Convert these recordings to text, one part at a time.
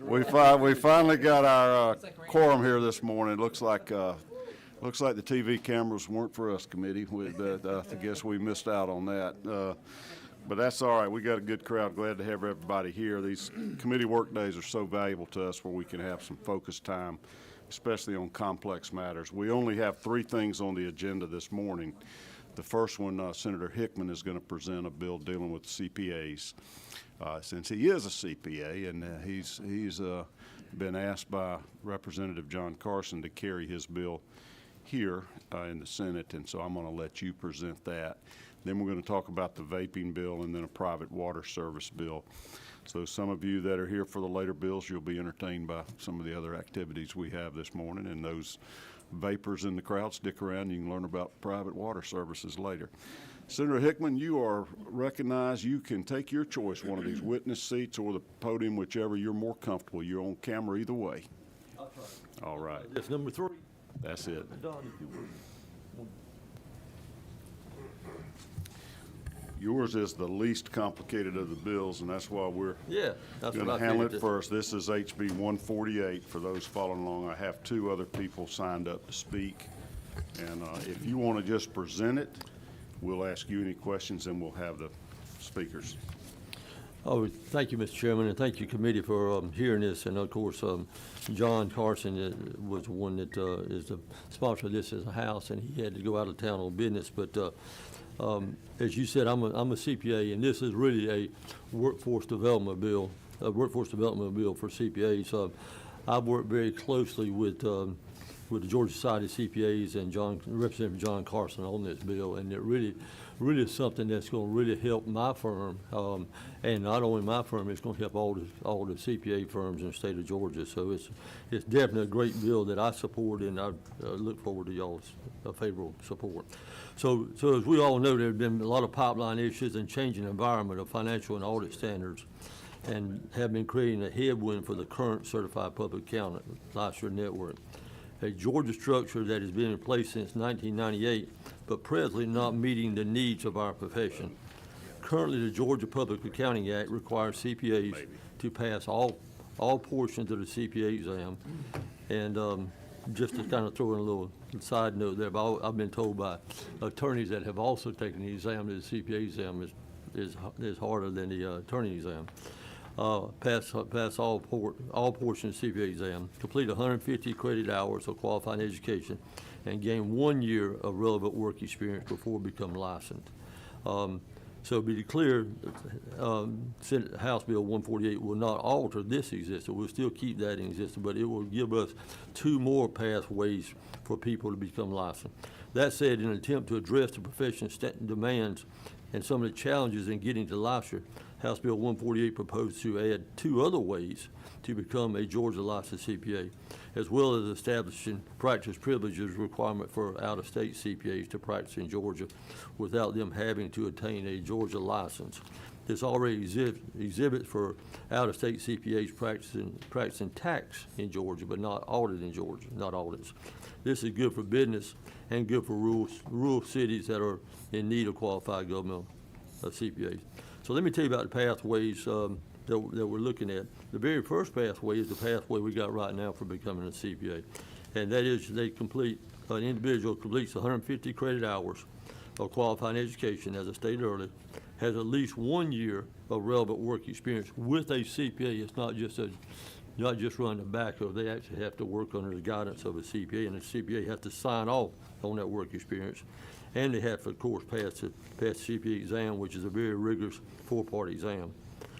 We finally got our quorum here this morning. Looks like the TV cameras weren't for us, committee. I guess we missed out on that. But that's all right. We got a good crowd. Glad to have everybody here. These committee work days are so valuable to us where we can have some focused time, especially on complex matters. We only have 3 things on the agenda this morning. The first one, Senator Hickman is going to present a bill dealing with CPAs. Since he is a CPA and he's been asked by Representative John Carson to carry his bill here in the Senate, and so I'm going to let you present that. Then we're going to talk about the vaping bill and then a private water service bill. So some of you that are here for the later bills, you'll be entertained by some of the other activities we have this morning, and those vapors in the crowd, stick around. You can learn about private water services later. Senator Hickman, you are recognized. You can take your choice, one of these witness seats or the podium, whichever you're more comfortable. You're on camera either way. I'll try. All right. That's number 3. That's it. Don, if you would. Yours is the least complicated of the bills, and that's why we're That's going what to I handle figured. it first. This is HB 148. For those following along, I have 2 other people signed up to speak. And if you want to just present it, we'll ask you any questions, and we'll have the speakers. Oh, thank you, Mr. Chairman, and thank you, committee, for hearing this. And of course, John Carson was the one that is the sponsor of this as a House, and he had to go out of town on business. But as you said, I'm a CPA, and this is really a workforce development bill for CPAs. I've worked very closely with the Georgia Society of CPAs and Representative John Carson on this bill, and it really is something that's going to really help my firm, and not only my firm, it's going to help all the CPA firms in the state of Georgia. So it's definitely a great bill that I support, and I look forward to y'all's favorable support. So as we all know, there have been a lot of pipeline issues and changing environment of financial and audit standards, and have been creating a headwind for the current certified public accountant licensure network. A Georgia structure that has been in place since 1998, but presently not meeting the needs of our profession. Currently, the Georgia Public Accounting Act requires CPAs to pass all portions of the CPA exam. And just to kind of throw in a little side note there, I've been told by attorneys that have also taken the exam that the CPA exam is harder than the attorney exam. Pass all portions of the CPA exam, complete 150 credit hours of qualifying education, and gain 1 year of relevant work experience before becoming licensed. So to be clear, Senate House Bill 148 will not alter this existence. We'll still keep that in existence, but it will give us 2 more pathways for people to become licensed. That said, in an attempt to address the profession's demands and some of the challenges in getting to licensure, House Bill 148 proposed to add 2 other ways to become a Georgia licensed CPA, as well as establishing practice privileges requirement for out-of-state CPAs to practice in Georgia without them having to attain a Georgia license. This already exhibits for out-of-state CPAs practicing tax in Georgia, but not audit in Georgia, not audits. This is good for business and good for rural cities that are in need of qualified government CPAs. So let me tell you about the pathways that we're looking at. The very first pathway is the pathway we got right now for becoming a CPA. And that is an individual completes 150 credit hours of qualifying education, as I stated earlier, has at least 1 year of relevant work experience with a CPA. It's not just running the back of. They actually have to work under the guidance of a CPA, and the CPA has to sign off on that work experience. And they have to, of course, pass the CPA exam, which is a very rigorous 4-part exam.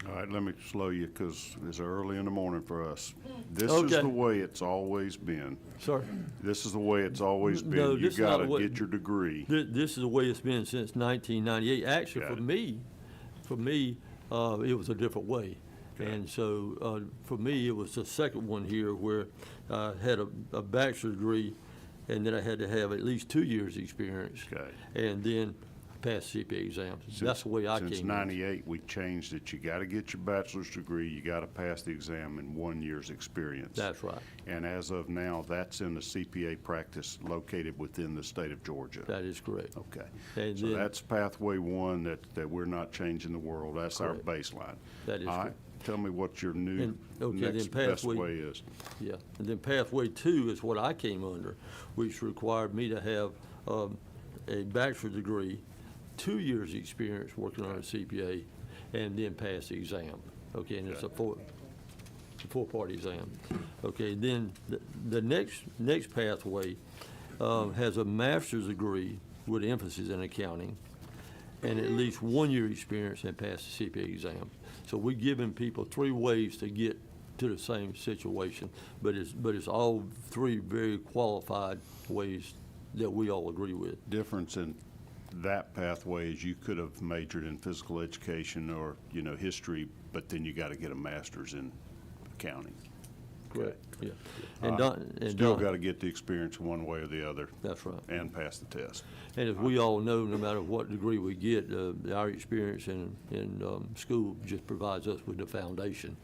All right, let me slow you because it's early in the morning for us. This Okay. is the way it's always been. Sorry? This is the way it's always been. No, You this is got not to the way- get your degree. This is the way it's been since 1998. Actually, Got for it. me, it was a different way. Okay. And so for me, it was the second one here where I had a bachelor's degree, and then I had to have at least 2 years experience. Okay. And then pass CPA exams. That's the way I came in. Since '98, we changed it. You got to get your bachelor's degree, you got to pass the exam in 1 year's experience. That's right. And as of now, that's in the CPA practice located within the state of Georgia. That is correct. Okay. And So then- that's pathway one, that we're not changing the world. That's our Correct. baseline. That is All right. correct. Tell me what your new And- okay, then next best pathway- way is. Yeah, and then pathway two is what I came under, which required me to have a bachelor's degree, 2 years' experience working on a CPA, and then pass the exam. Okay, and it's a four-part exam. Okay, then the next pathway has a master's degree with emphasis in accounting, and at least 1 year experience and pass the CPA exam. So we're giving people 3 ways to get to the same situation, but it's all 3 very qualified ways that we all agree with. Difference in that pathway is you could have majored in physical education or, history, but then you got to get a master's in accounting. Correct. Yeah. Still got to get the experience one way or the other That's right. and pass the test. And as we all know, no matter what degree we get, our experience in school just provides us with the foundation.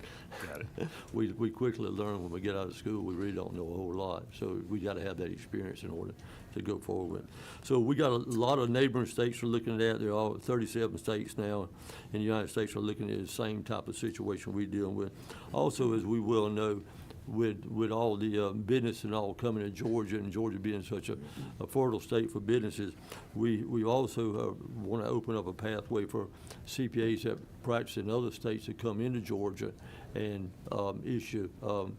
Got it. We quickly learn when we get out of school, we really don't know a whole lot. So we got to have that experience in order to go forward. So we got a lot of neighboring states we're looking at. There are 37 states now in the United States are looking at the same type of situation we're dealing with. Also, as we well know, with all the business and all coming to Georgia, and Georgia being such a fertile state for businesses, we also want to open up a pathway for CPAs that practice in other states to come into Georgia and issue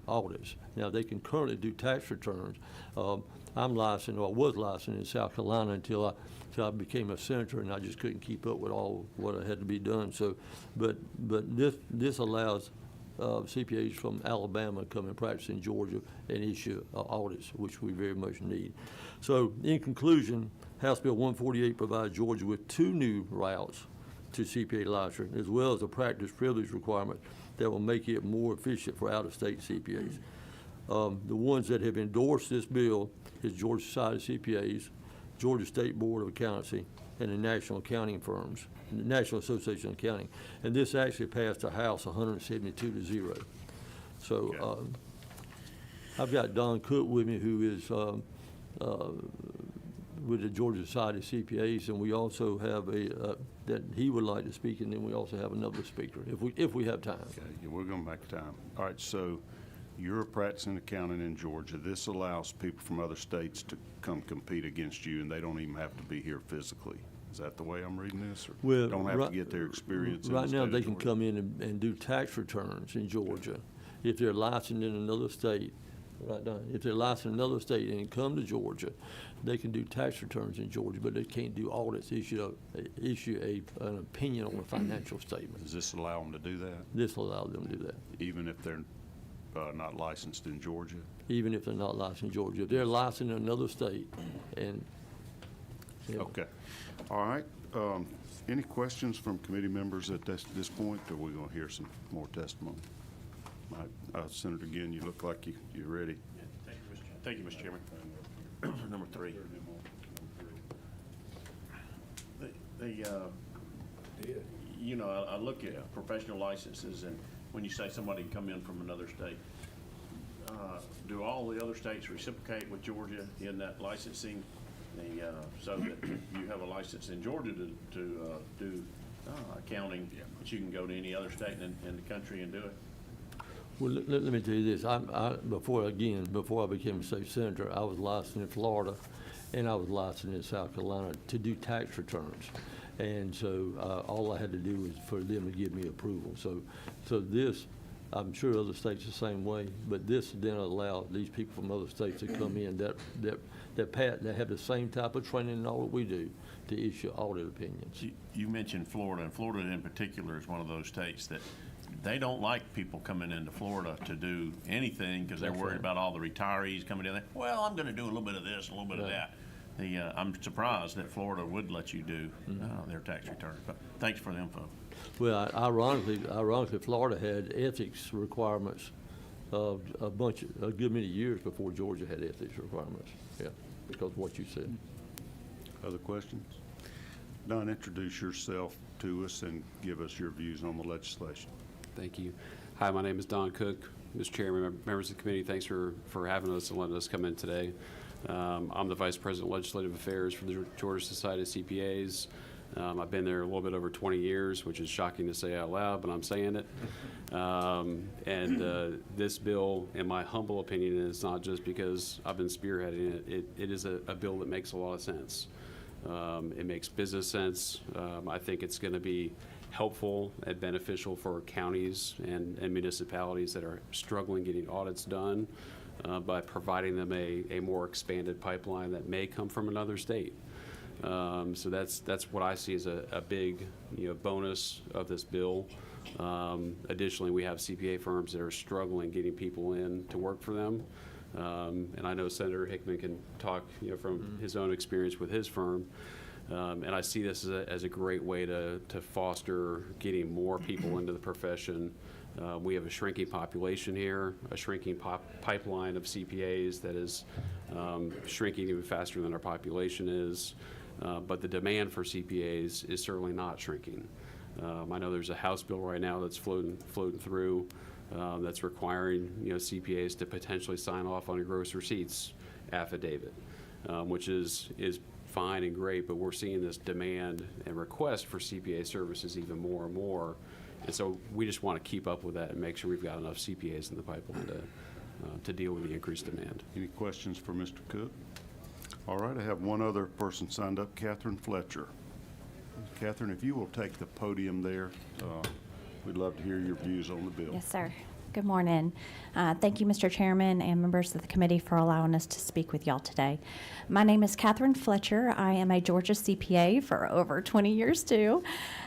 audits. Now, they can currently do tax returns. I'm licensed, or I was licensed in South Carolina until I became a senator, and I just couldn't keep up with all what had to be done. So, but this allows CPAs from Alabama come and practice in Georgia and issue audits, which we very much need. So in conclusion, House Bill 148 provides Georgia with 2 new routes to CPA licensure, as well as a practice privilege requirement that will make it more efficient for out-of-state CPAs. The ones that have endorsed this bill is Georgia Society of CPAs, Georgia State Board of Accountancy, and the National Accounting Firms, the National Association of Accounting. And this actually passed the House 172-0. So I've got Don Cook with me, who is with the Georgia Society of CPAs, and we also have that he would like to speak, and then we also have another speaker, if we have time. Okay, yeah, we're going to make time. All right, so you're a practicing accountant in Georgia. This allows people from other states to come compete against you, and they don't even have to be here physically. Is that the way I'm reading this? Or Well, don't have right- to get their experience in the Right state now, of they can Georgia? come in and do tax returns in Georgia. If they're licensed in another state, right, Don? If they're licensed in another state and come to Georgia, they can do tax returns in Georgia, but they can't do audits, issue an opinion on a financial statement. Does this allow them to do that, This will allow them to do that, even if they're not licensed in Georgia? even if they're not licensed in Georgia. If they're licensed in another state and. yeah. Okay. All right. Any questions from committee members at this point, or are we going to hear some more testimony? All right, Senator Ginn, you look like you're ready. Thank you, Mr. Chairman. Number 3. I look at professional licenses, and when you say somebody can come in from another state, do all the other states reciprocate with Georgia in that licensing? So that you have a license in Georgia to do accounting, but you can go to any other state in the country and do it? Well, let me tell you this. Before I became a state senator, I was licensed in Florida, and I was licensed in South Carolina to do tax returns. And so all I had to do was for them to give me approval. So this, I'm sure other states the same way, but this then allows these people from other states to come in that have the same type of training and all that we do to issue audit opinions. You mentioned Florida, and Florida in particular is one of those states that they don't like people coming into Florida to do anything because they're That's worried right. about all the retirees coming in there. Well, I'm going to do a little bit of this, a little bit of Right. that. I'm surprised that Florida would let you do their tax returns. But thanks for the info. Well, ironically, Florida had ethics requirements a good many years before Georgia had ethics requirements. Yeah, because of what you said. Other questions? Don, introduce yourself to us and give us your views on the legislation. Thank you. Hi, my name is Don Cook. Mr. Chairman, members of the committee, thanks for having us and letting us come in today. I'm the Vice President of Legislative Affairs for the Georgia Society of CPAs. I've been there a little bit over 20 years, which is shocking to say out loud, but I'm saying it. This bill, in my humble opinion, is not just because I've been spearheading it. It is a bill that makes a lot of sense. It makes business sense. I think it's going to be helpful and beneficial for counties and municipalities that are struggling getting audits done by providing them a more expanded pipeline that may come from another state. So that's what I see as a big bonus of this bill. Additionally, we have CPA firms that are struggling getting people in to work for them. And I know Senator Hickman can talk from his own experience with his firm. And I see this as a great way to foster getting more people into the profession. We have a shrinking population here, a shrinking pipeline of CPAs that is shrinking even faster than our population is. But the demand for CPAs is certainly not shrinking. I know there's a House bill right now that's floating through that's requiring CPAs to potentially sign off on a gross receipts affidavit, which is fine and great, but we're seeing this demand and request for CPA services even more and more. And so we just want to keep up with that and make sure we've got enough CPAs in the pipeline to deal with the increased demand. Any questions for Mr. Cook? All right, I have one other person signed up, Catherine Fletcher. Catherine, if you will take the podium there, we'd love to hear your views on the bill. Yes, sir. Good morning. Thank you, Mr. Chairman and members of the committee, for allowing us to speak with y'all today. My name is Catherine Fletcher. I am a Georgia CPA for over 20 years, too,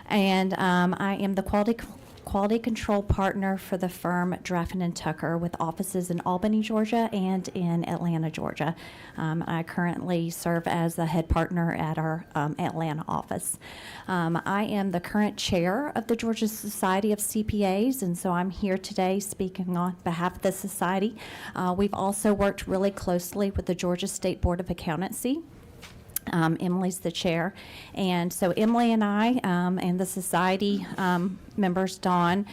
and I am the quality control partner for the firm Draffin & Tucker with offices in Albany, Georgia, and in Atlanta, Georgia. I currently serve as the head partner at our Atlanta office. I am the current chair of the Georgia Society of CPAs, and so I'm here today speaking on behalf of the society. We've also worked really closely with the Georgia State Board of Accountancy. Emily's the chair. And so Emily and I and the society members, Dawn,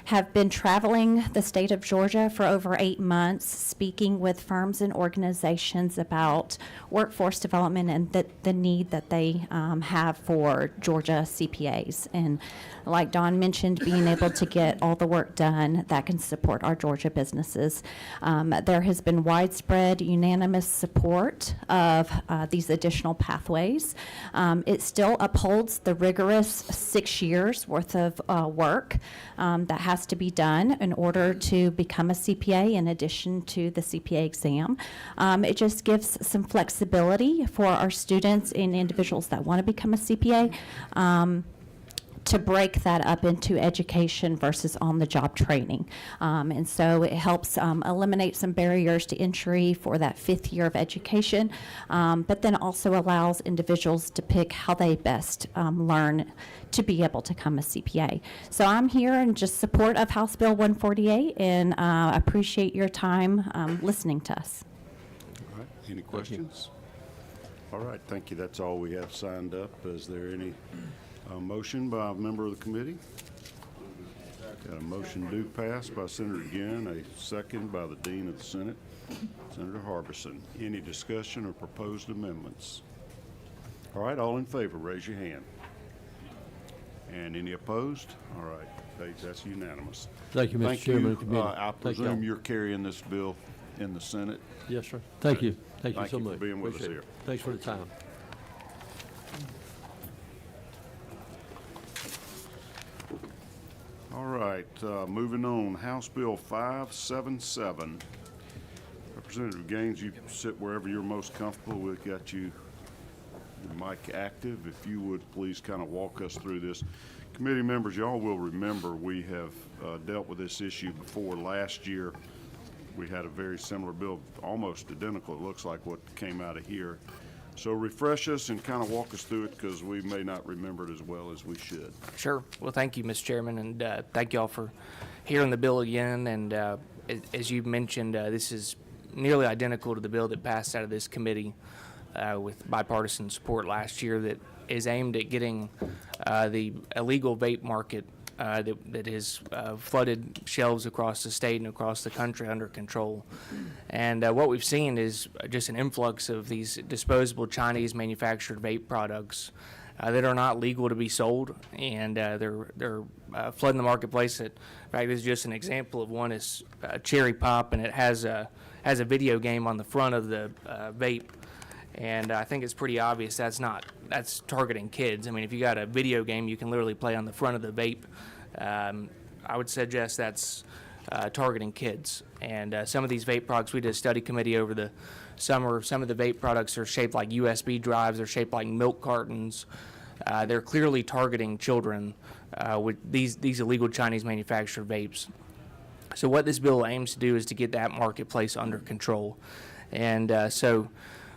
have been traveling the state of Georgia for over 8 months, speaking with firms and organizations about workforce development and the need that they have for Georgia CPAs. And like Dawn mentioned, being able to get all the work done that can support our Georgia businesses. There has been widespread, unanimous support of these additional pathways. It still upholds the rigorous 6 years worth of work that has to be done in order to become a CPA in addition to the CPA exam. It just gives some flexibility for our students and individuals that want to become a CPA to break that up into education versus on-the-job training. And so it helps eliminate some barriers to entry for that 5th year of education, but then also allows individuals to pick how they best learn to be able to become a CPA. So I'm here in just support of House Bill 148 and appreciate your time listening to us. All right, any questions? All right, thank you. That's all we have signed up. Is there any motion by a member of the committee? Got a motion do pass by Senator Ginn, a second by the Dean of the Senate, Senator Harbison. Any discussion or proposed amendments? All right, all in favor, raise your hand. And any opposed? All right, that's unanimous. Thank you, Mr. Chairman. Thank you. I Thank y'all. presume you're carrying this bill in the Senate. Yes, sir. Thank you. Thank you Thank so you for much. being with us Appreciate it. here. Thanks for the time. All right, moving on, House Bill 577. Representative Gaines, you sit wherever you're most comfortable. We've got your mic active. If you would please kind of walk us through this. Committee members, y'all will remember we have dealt with this issue before. Last year, we had a very similar bill, almost identical, it looks like what came out of here. So refresh us and kind of walk us through it because we may not remember it as well as we should. Sure. Well, thank you, Mr. Chairman, and thank you all for hearing the bill again. And as you mentioned, this is nearly identical to the bill that passed out of this committee with bipartisan support last year that is aimed at getting the illegal vape market that has flooded shelves across the state and across the country under control. And what we've seen is just an influx of these disposable Chinese manufactured vape products that are not legal to be sold, and they're flooding the marketplace. In fact, this is just an example of one. Is Cherry Pop, and it has a video game on the front of the vape. And I think it's pretty obvious that's targeting kids. I mean, if you got a video game you can literally play on the front of the vape, I would suggest that's targeting kids. And some of these vape products, we did a study committee over the summer. Some of the vape products are shaped like USB drives. They're shaped like milk cartons. They're clearly targeting children with these illegal Chinese manufactured vapes. So what this bill aims to do is to get that marketplace under control. And so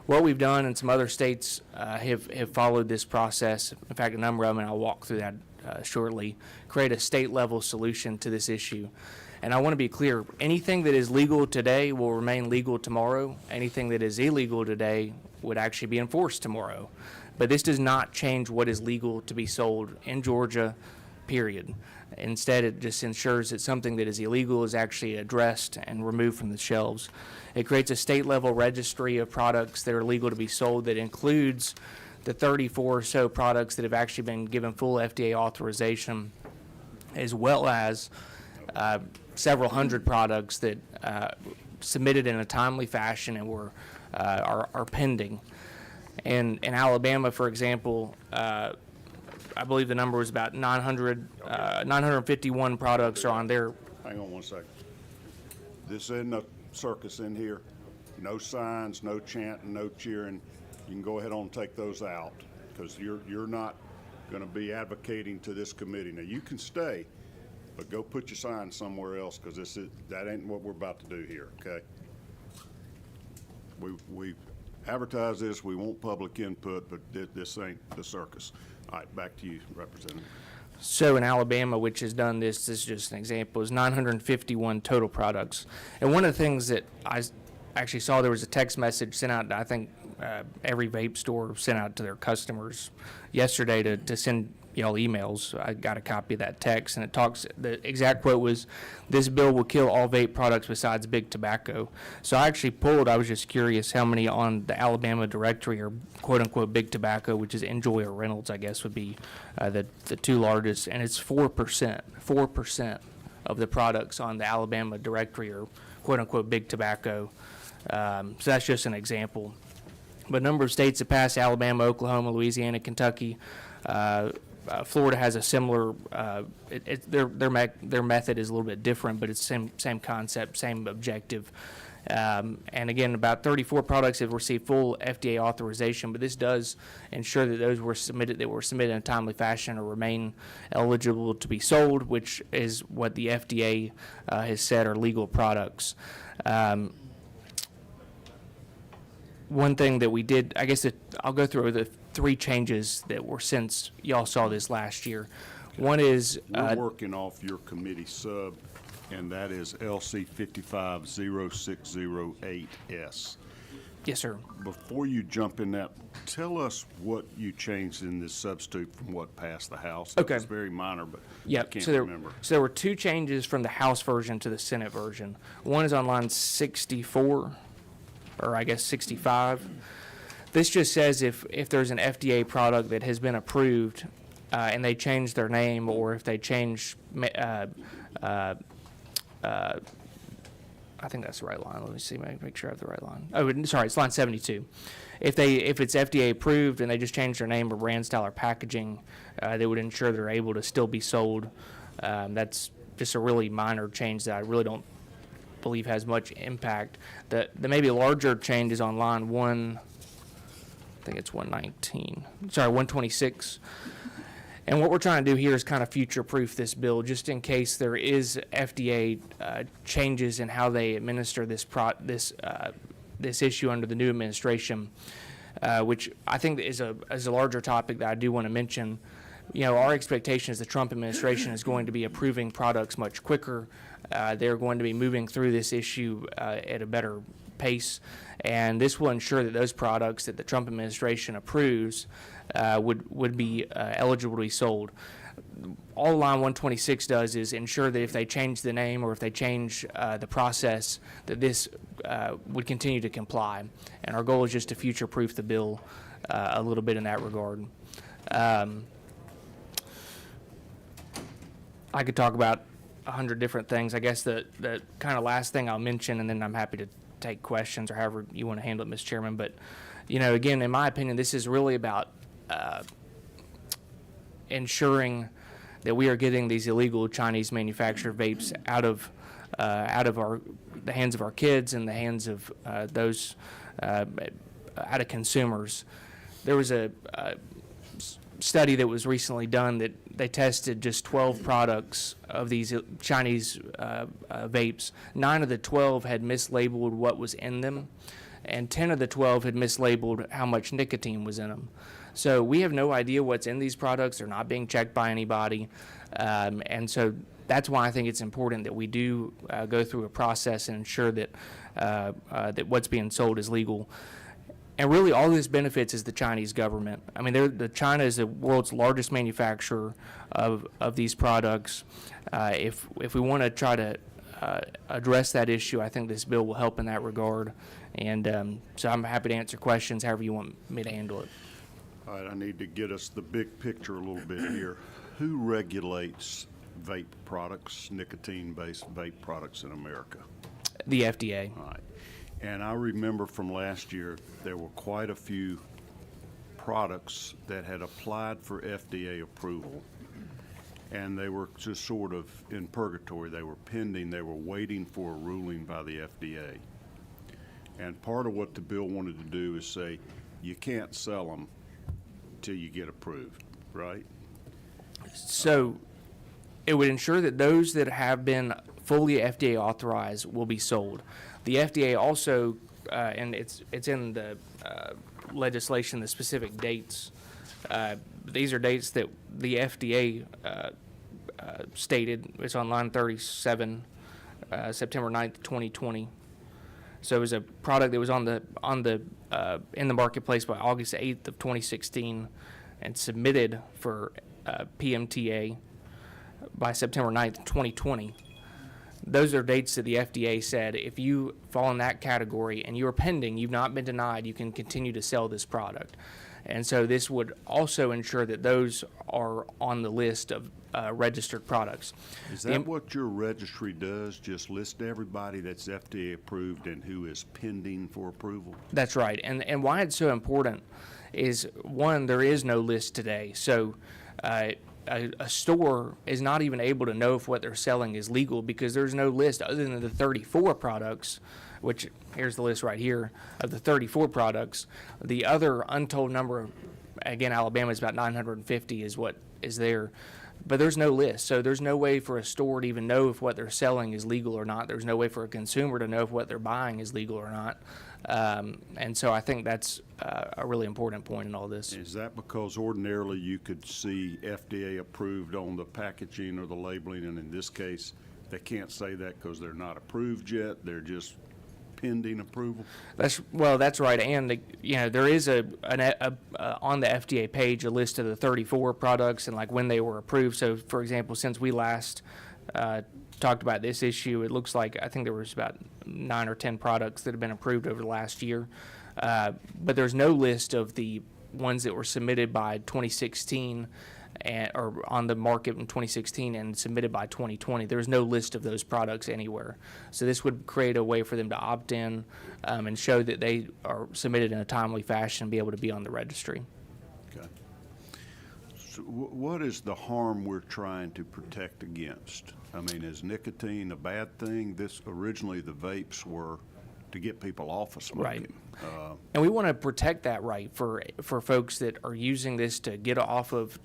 what we've done, and some other states have followed this process. In fact, a number of them, and I'll walk through that shortly, create a state-level solution to this issue. And I want to be clear, anything that is legal today will remain legal tomorrow. Anything that is illegal today would actually be enforced tomorrow. But this does not change what is legal to be sold in Georgia, period. Instead, it just ensures that something that is illegal is actually addressed and removed from the shelves. It creates a state-level registry of products that are legal to be sold that includes the 34 or so products that have actually been given full FDA authorization, as well as several hundred products that submitted in a timely fashion and are pending. And in Alabama, for example, I believe the number was about 951 products are on there. Hang on 1 second. This isn't a circus in here. No signs, no chanting, no cheering. You can go ahead on and take those out, because you're not going to be advocating to this committee. Now, you can stay, but go put your sign somewhere else, because that ain't what we're about to do here, okay? We advertise this, we want public input, but this ain't the circus. All right, back to you, Representative. So in Alabama, which has done this is just an example, is 951 total products. And one of the things that I actually saw, there was a text message sent out, I think every vape store sent out to their customers yesterday to send y'all emails. I got a copy of that text, and it talks, the exact quote was, "This bill will kill all vape products besides big tobacco." So I actually pulled, I was just curious how many on the Alabama directory are quote-unquote big tobacco, which is Enjoy or Reynolds, I guess would be the two largest, and it's 4% of the products on the Alabama directory are quote-unquote big tobacco. So that's just an example. But a number of states have passed: Alabama, Oklahoma, Louisiana, Kentucky. Florida has a similar. Their method is a little bit different, but it's same concept, same objective. And again, about 34 products have received full FDA authorization, but this does ensure that those were submitted in a timely fashion or remain eligible to be sold, which is what the FDA has said are legal products. One thing that we did, I guess I'll go through the three changes that were since y'all saw this last year. One is We're working off your committee sub, and that is LC 550608S. yes, sir. Before you jump in that, tell us what you changed in this substitute from what passed the House. Okay. It's very minor, but I Yep. can't So there, remember. so there were two changes from the House version to the Senate version. One is on line 64, or I guess 65. This just says if there's an FDA product that has been approved and they change their name, or if they change, I think that's the right line. Let me see, make sure I have the right line. Oh, sorry, it's line 72. If it's FDA approved and they just change their name or brand style or packaging, they would ensure they're able to still be sold. That's just a really minor change that I really don't believe has much impact. The maybe larger change is on line 126. And what we're trying to do here is kind of future-proof this bill, just in case there is FDA changes in how they administer this issue under the new administration, which I think is a larger topic that I do want to mention. You know, our expectation is the Trump administration is going to be approving products much quicker. They're going to be moving through this issue at a better pace, and this will ensure that those products that the Trump administration approves would be eligible to be sold. All Line 126 does is ensure that if they change the name or if they change the process, that this would continue to comply. And our goal is just to future-proof the bill a little bit in that regard. I could talk about 100 different things. I guess the kind of last thing I'll mention, and then I'm happy to take questions or however you want to handle it, Ms. Chairman. But, you know, again, in my opinion, this is really about ensuring that we are getting these illegal Chinese manufactured vapes out of the hands of our kids and the hands of those out of consumers. There was a study that was recently done that they tested just 12 products of these Chinese vapes. 9 of the 12 had mislabeled what was in them, and 10 of the 12 had mislabeled how much nicotine was in them. So we have no idea what's in these products. They're not being checked by anybody. And so that's why I think it's important that we do go through a process and ensure that that what's being sold is legal. And really, all this benefits is the Chinese government. I mean, China is the world's largest manufacturer of these products. If we want to try to address that issue, I think this bill will help in that regard. And so I'm happy to answer questions however you want me to handle it. All right, I need to get us the big picture a little bit here. Who regulates vape products, nicotine-based vape products in America? The FDA. All right. And I remember from last year, there were quite a few products that had applied for FDA approval, and they were just sort of in purgatory. They were pending. They were waiting for a ruling by the FDA. And part of what the bill wanted to do is say, you can't sell them till you get approved, right? So it would ensure that those that have been fully FDA authorized will be sold. The FDA also, and it's in the legislation, the specific dates. These are dates that the FDA stated. It's on line 37, September 9th, 2020. So it was a product that was in the marketplace by August 8th of 2016 and submitted for PMTA by September 9th, 2020. Those are dates that the FDA said if you fall in that category and you're pending, you've not been denied, you can continue to sell this product. And so this would also ensure that those are on the list of registered products. Is that what your registry does, just list everybody that's FDA approved and who is pending for approval? That's right. And why it's so important is, one, there is no list today. So a store is not even able to know if what they're selling is legal because there's no list other than the 34 products, which here's the list right here of the 34 products. The other untold number, again, Alabama is about 950 is what is there. But there's no list, so there's no way for a store to even know if what they're selling is legal or not. There's no way for a consumer to know if what they're buying is legal or not. And so I think that's a really important point in all this. Is that because ordinarily you could see FDA approved on the packaging or the labeling, and in this case, they can't say that because they're not approved yet, they're just pending approval? That's right. And there is on the FDA page a list of the 34 products and like when they were approved. So, for example, since we last talked about this issue, it looks like I think there was about 9 or 10 products that have been approved over the last year. But there's no list of the ones that were submitted by 2016 or on the market in 2016 and submitted by 2020. There's no list of those products anywhere. So this would create a way for them to opt in and show that they are submitted in a timely fashion and be able to be on the registry. Okay. So what is the harm we're trying to protect against? I mean, is nicotine a bad thing? Originally the vapes were to get people off of smoking. Right. And we want to protect that right for folks that are using this to get off of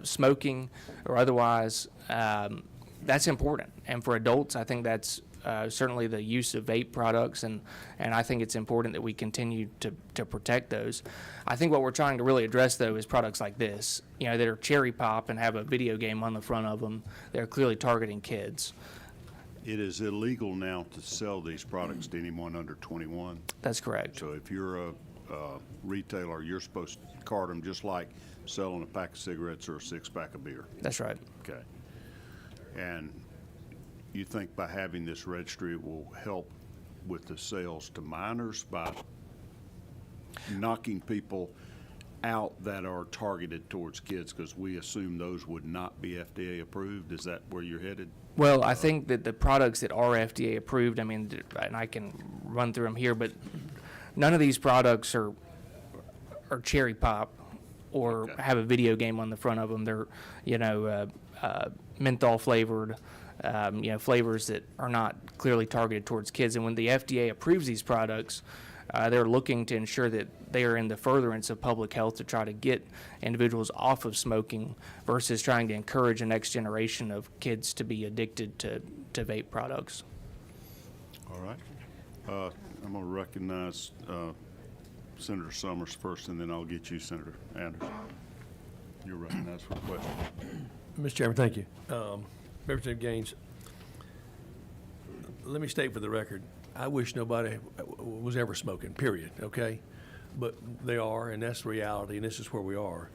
smoking or otherwise. That's important. And for adults, I think that's certainly the use of vape products, and I think it's important that we continue to protect those. I think what we're trying to really address, though, is products like this, that are cherry pop and have a video game on the front of them. They're clearly targeting kids. It is illegal now to sell these products to anyone under 21. That's correct. So if you're a retailer, you're supposed to card them just like selling a pack of cigarettes or a six-pack of beer. That's right. Okay. And you think by having this registry it will help with the sales to minors by knocking people out that are targeted towards kids, because we assume those would not be FDA approved? Is that where you're headed? Well, I think that the products that are FDA approved, I mean, and I can run through them here, but none of these products are cherry pop or Okay. have a video game on the front of them. They're, menthol flavored, flavors that are not clearly targeted towards kids. And when the FDA approves these products, they're looking to ensure that they are in the furtherance of public health to try to get individuals off of smoking versus trying to encourage a next generation of kids to be addicted to vape products. All right. I'm going to recognize Senator Summers first, and then I'll get you, Senator Anderson. You're recognized for a question. Mr. Chairman, thank you. Representative Gaines, let me state for the record, I wish nobody was ever smoking, period, okay? But they are, and that's the reality, and this is where we are.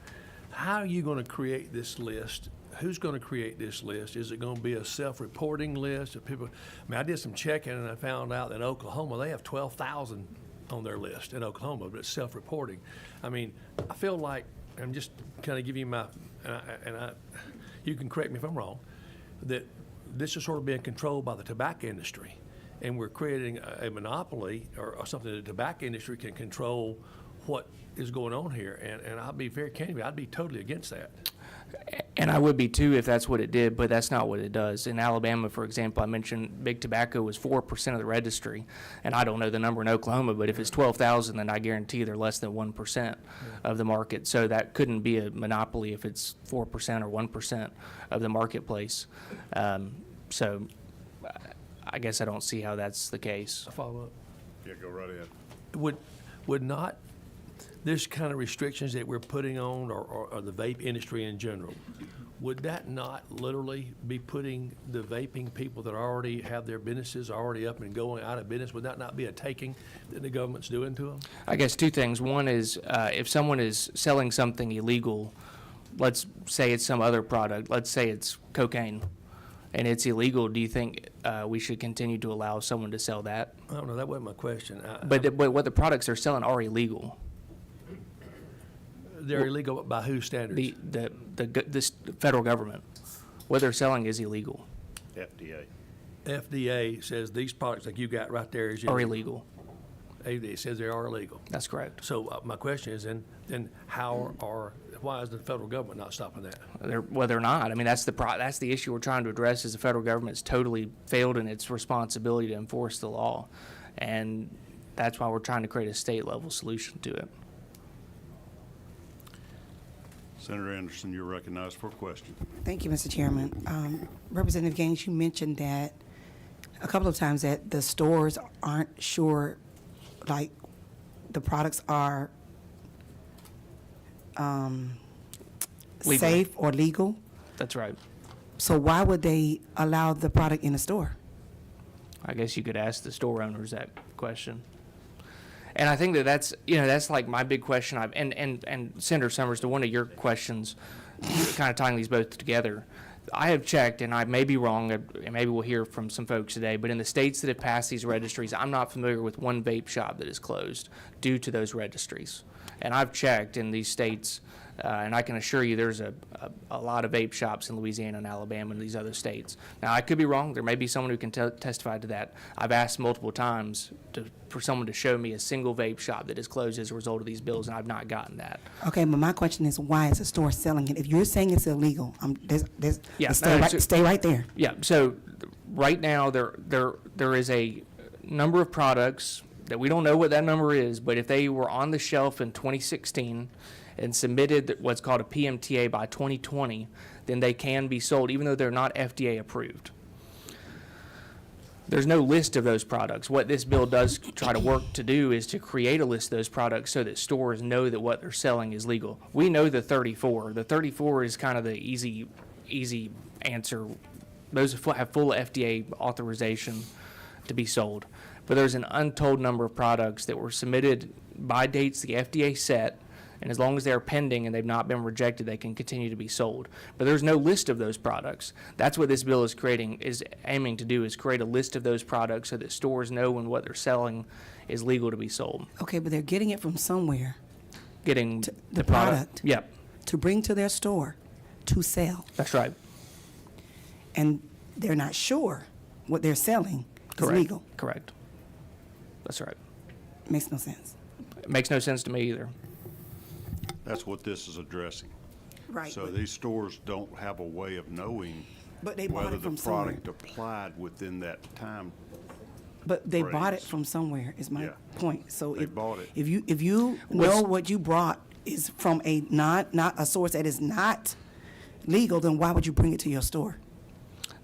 How are you going to create this list? Who's going to create this list? Is it going to be a self-reporting list of people? I mean, I did some checking, and I found out that in Oklahoma, they have 12,000 on their list in Oklahoma, but it's self-reporting. I mean, I feel like, I'm just kind of giving you my, you can correct me if I'm wrong, that this is sort of being controlled by the tobacco industry, and we're creating a monopoly or something that the tobacco industry can control what is going on here. And I'll be very candid, I'd be totally against that. And I would be too if that's what it did, but that's not what it does. In Alabama, for example, I mentioned big tobacco was 4% of the registry, and I don't know the number in Oklahoma, but if it's 12,000, then I guarantee they're less than 1% of the market. So that couldn't be a monopoly if it's 4% or 1% of the marketplace. So I guess I don't see how that's the case. Follow up. Yeah, go right ahead. Would not this kind of restrictions that we're putting on, or the vape industry in general, would that not literally be putting the vaping people that already have their businesses already up and going out of business? Would that not be a taking that the government's doing to them? I guess two things. One is if someone is selling something illegal, let's say it's some other product, let's say it's cocaine, and it's illegal, do you think we should continue to allow someone to sell that? I don't know, that wasn't my question. But what the products they're selling are illegal. They're illegal by whose standards? This federal government, what they're selling is illegal FDA. FDA says these products like you got right there is or illegal. It says they are illegal. That's correct. So my question is then why is the federal government not stopping that? They're not. I mean, that's the issue we're trying to address. Is the federal government's totally failed in its responsibility to enforce the law, and that's why we're trying to create a state level solution to it. Senator Anderson, you're recognized for a question. Thank you, Mr. Chairman. Representative Gaines, you mentioned that a couple of times that the stores aren't sure, like, the products are Legal. safe or legal. That's right. So why would they allow the product in the store? I guess you could ask the store owners that question. And I think that's like my big question. And Senator Summers, to one of your questions, kind of tying these both together, I have checked, and I may be wrong, and maybe we'll hear from some folks today, but in the states that have passed these registries, I'm not familiar with one vape shop that is closed due to those registries. And I've checked in these states, and I can assure you there's a lot of vape shops in Louisiana and Alabama and these other states. Now, I could be wrong. There may be someone who can testify to that. I've asked multiple times for someone to show me a single vape shop that is closed as a result of these bills, and I've not gotten that. Okay, but my question is, why is the store selling it? If you're saying it's illegal, Yeah, stay right there. Yeah, so right now, there is a number of products that we don't know what that number is, but if they were on the shelf in 2016 and submitted what's called a PMTA by 2020, then they can be sold, even though they're not FDA approved. There's no list of those products. What this bill does try to work to do is to create a list of those products so that stores know that what they're selling is legal. We know the 34. The 34 is kind of the easy answer those have full FDA authorization to be sold. But there's an untold number of products that were submitted by dates the FDA set, and as long as they're pending and they've not been rejected, they can continue to be sold. But there's no list of those products. That's what this bill is aiming to do, is create a list of those products so that stores know when what they're selling is legal to be sold. Okay, but they're getting it from somewhere Getting the product. Yep, to bring to their store to sell. that's right. And they're not sure what they're selling is Correct. legal. Correct. That's right. Makes no sense. It makes no sense to me either. That's what this is addressing. Right. So these stores don't have a way of knowing But they bought whether it the from somewhere. product applied within that time. But they bought it phrase. from somewhere, is my Yeah. point. So They bought it. if you know what you brought is from a not a source that is not legal, then why would you bring it to your store?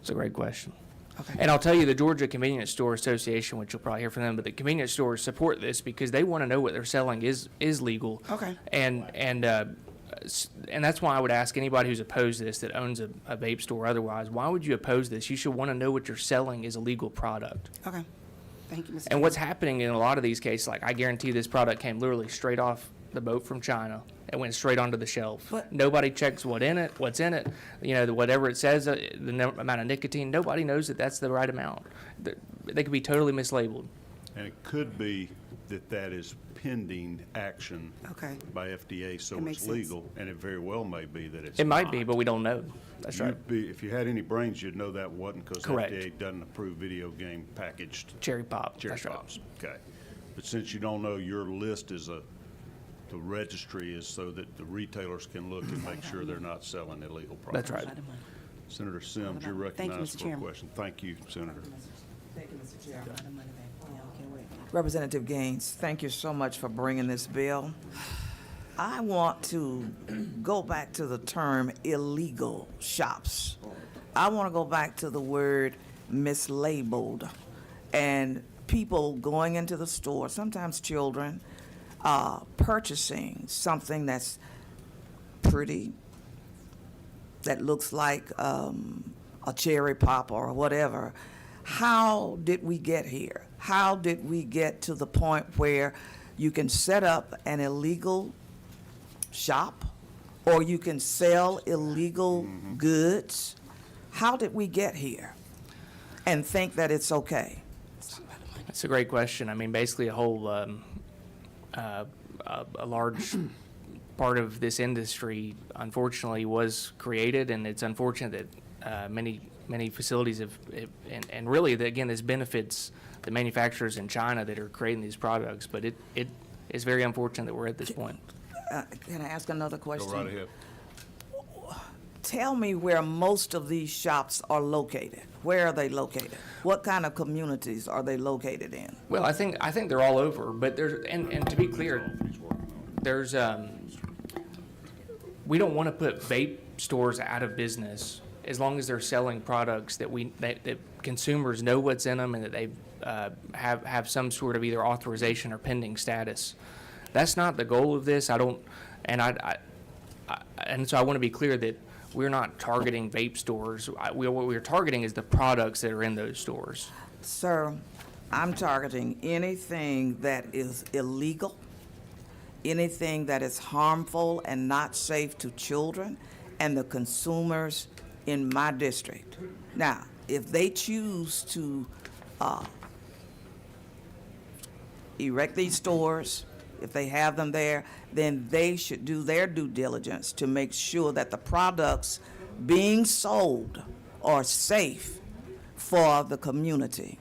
It's a great question. Okay. And I'll tell you, the Georgia Convenience Store Association, which you'll probably hear from them, but the convenience stores support this because they want to know what they're selling is legal. Okay. And that's why I would ask anybody who's opposed to this, that owns a vape store or otherwise, why would you oppose this? You should want to know what you're selling is a legal product. Okay. Thank you, Mr. And what's happening in a lot of these cases, like I guarantee this product came literally straight off the boat from China. It went straight onto the shelf. But- Nobody checks what's in it. You know, whatever it says, amount of nicotine. Nobody knows that that's the right amount. They could be totally mislabeled. And it could be that that is pending action Okay. by FDA, so It makes it's sense. legal, and it very well may be that it's It might be, not. but we don't know. That's right. If you had any brains, you'd know that wasn't, because Correct. FDA doesn't approve video game packaged Cherry pop. cherry That's right. pops. Okay. But since you don't know, your list is the registry is so that the retailers can look and make sure they're not selling illegal products. That's right. Senator Sims, you're Thank you, recognized Mr. for a Chairman. question. Thank you, Senator. Thank you, Mr. Chair. Representative Gaines, thank you so much for bringing this bill. I want to go back to the term illegal shops. I want to go back to the word mislabeled and people going into the store, sometimes children, purchasing something that's pretty, that looks like a cherry pop or whatever. How did we get here? How did we get to the point where you can set up an illegal shop or you can sell illegal goods? How did we get here and think that it's okay? That's a great question. I mean, basically, a whole a large part of this industry, unfortunately, was created, and it's unfortunate that many facilities have, and really, again, this benefits the manufacturers in China that are creating these products. But it is very unfortunate that we're at this point. Can I ask another question? Go right ahead. Tell me where most of these shops are located. Where are they located? What kind of communities are they located in? Well, I think they're all over, but there's and to be clear, there's we don't want to put vape stores out of business as long as they're selling products that that consumers know what's in them and that they have some sort of either authorization or pending status. That's not the goal of this. And so I want to be clear that we're not targeting vape stores. What we're targeting is the products that are in those stores. Sir, I'm targeting anything that is illegal, anything that is harmful and not safe to children and the consumers in my district. Now, if they choose to erect these stores, if they have them there, then they should do their due diligence to make sure that the products being sold are safe for the community.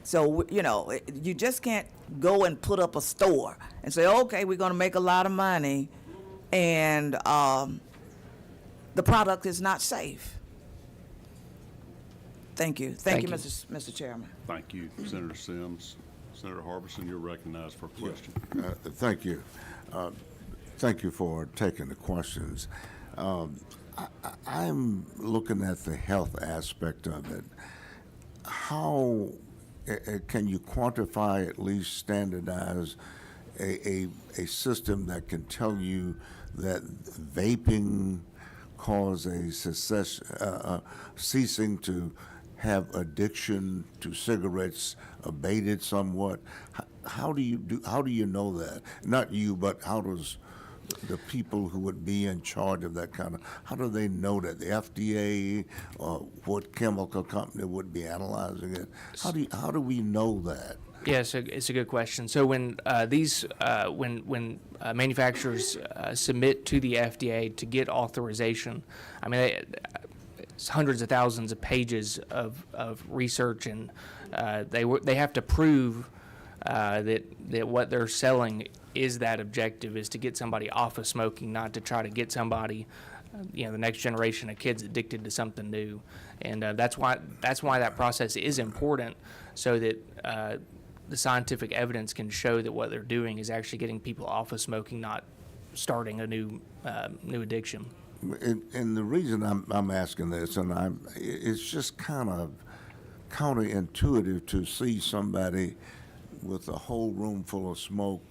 So, you know, you just can't go and put up a store and say, okay, we're going to make a lot of money, and the product is not safe. Thank you. Thank you, you. Mr. Chairman. Thank you, Senator Sims. Senator Harbison, you're recognized for a question. Thank you. Thank you for taking the questions. I'm looking at the health aspect of it. How can you quantify, at least standardize, a system that can tell you that vaping cause a ceasing to have addiction to cigarettes abated somewhat? How do you know that? Not you, but how does the people who would be in charge of that kind of, how do they know that? The FDA or what chemical company would be analyzing it? How do we know that? Yeah, it's a good question. So when manufacturers submit to the FDA to get authorization, I mean, it's hundreds of thousands of pages of research, and they have to prove that what they're selling is that objective, is to get somebody off of smoking, not to try to get somebody, the next generation of kids addicted to something new. And that's why that process is important, so that the scientific evidence can show that what they're doing is actually getting people off of smoking, not starting a new addiction. And the reason I'm asking this, and it's just kind of counterintuitive to see somebody with a whole room full of smoke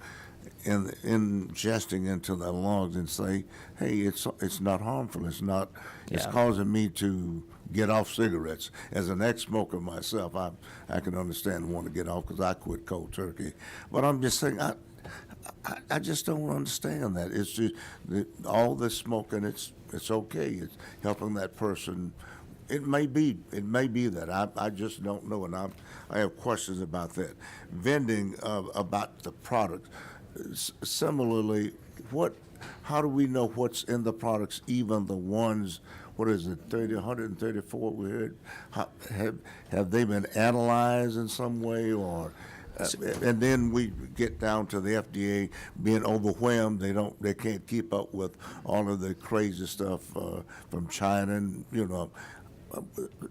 and ingesting into their lungs and say, hey, it's not harmful. It's Yeah. causing me to get off cigarettes. As an ex-smoker myself, I can understand wanting to get off because I quit cold turkey. But I'm just saying, I just don't understand that. It's just all this smoking, it's okay. It's helping that person. It may be that. I just don't know, and I have questions about that. Vending about the product. Similarly, how do we know what's in the products, even the ones, what is it, 134 we heard? Have they been analyzed in some way, or and then we get down to the FDA being overwhelmed. They can't keep up with all of the crazy stuff from China, and